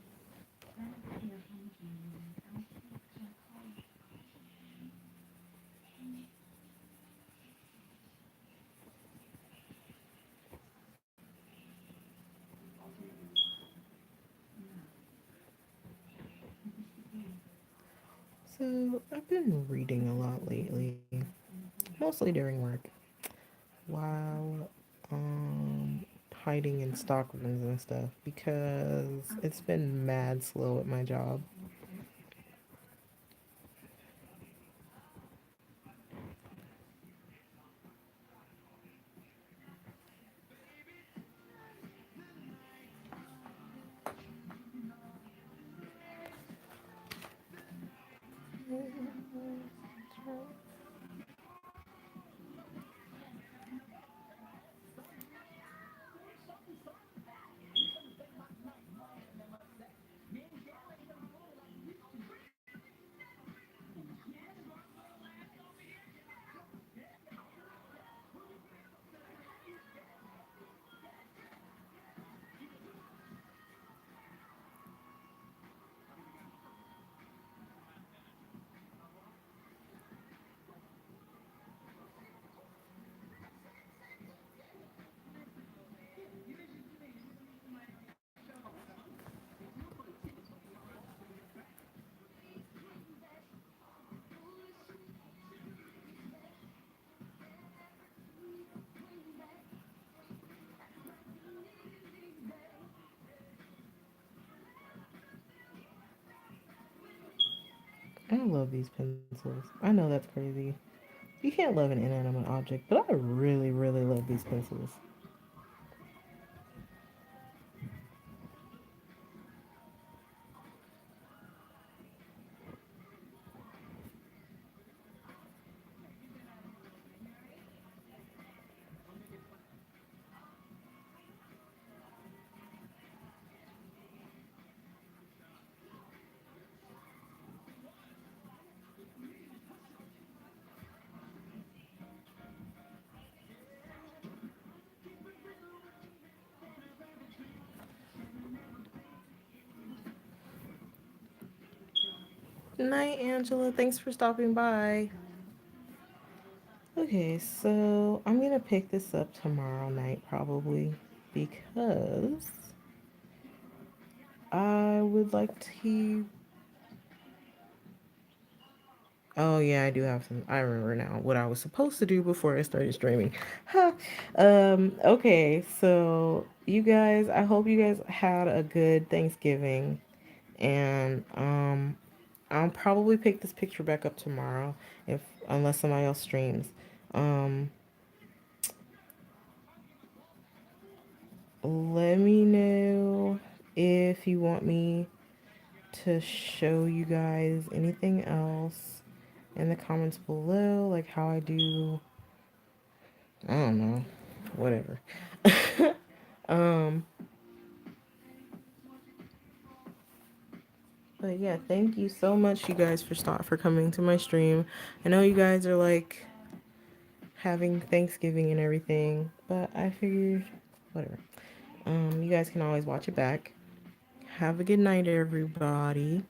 So, I've been reading a lot lately, mostly during work, while hiding in stock rooms and stuff because it's been mad slow at my job. I love these pencils. I know that's crazy. You can't love an inanimate object, but I really, really love these pencils. Night, Angela. Thanks for stopping by. Okay, so I'm gonna pick this up tomorrow night probably because I would like to. Oh yeah, I do have some. I remember now what I was supposed to do before I started streaming. Huh. Okay, so you guys, I hope you guys had a good Thanksgiving, and I'll probably pick this picture back up tomorrow if unless somebody else streams. Um, Let me know if you want me to show you guys anything else in the comments below, like how I do, I don't know, whatever. um, but yeah, thank you so much, you guys, for coming to my stream. I know you guys are like having Thanksgiving and everything, but I figured, whatever. You guys can always watch it back. Have a good night, everybody.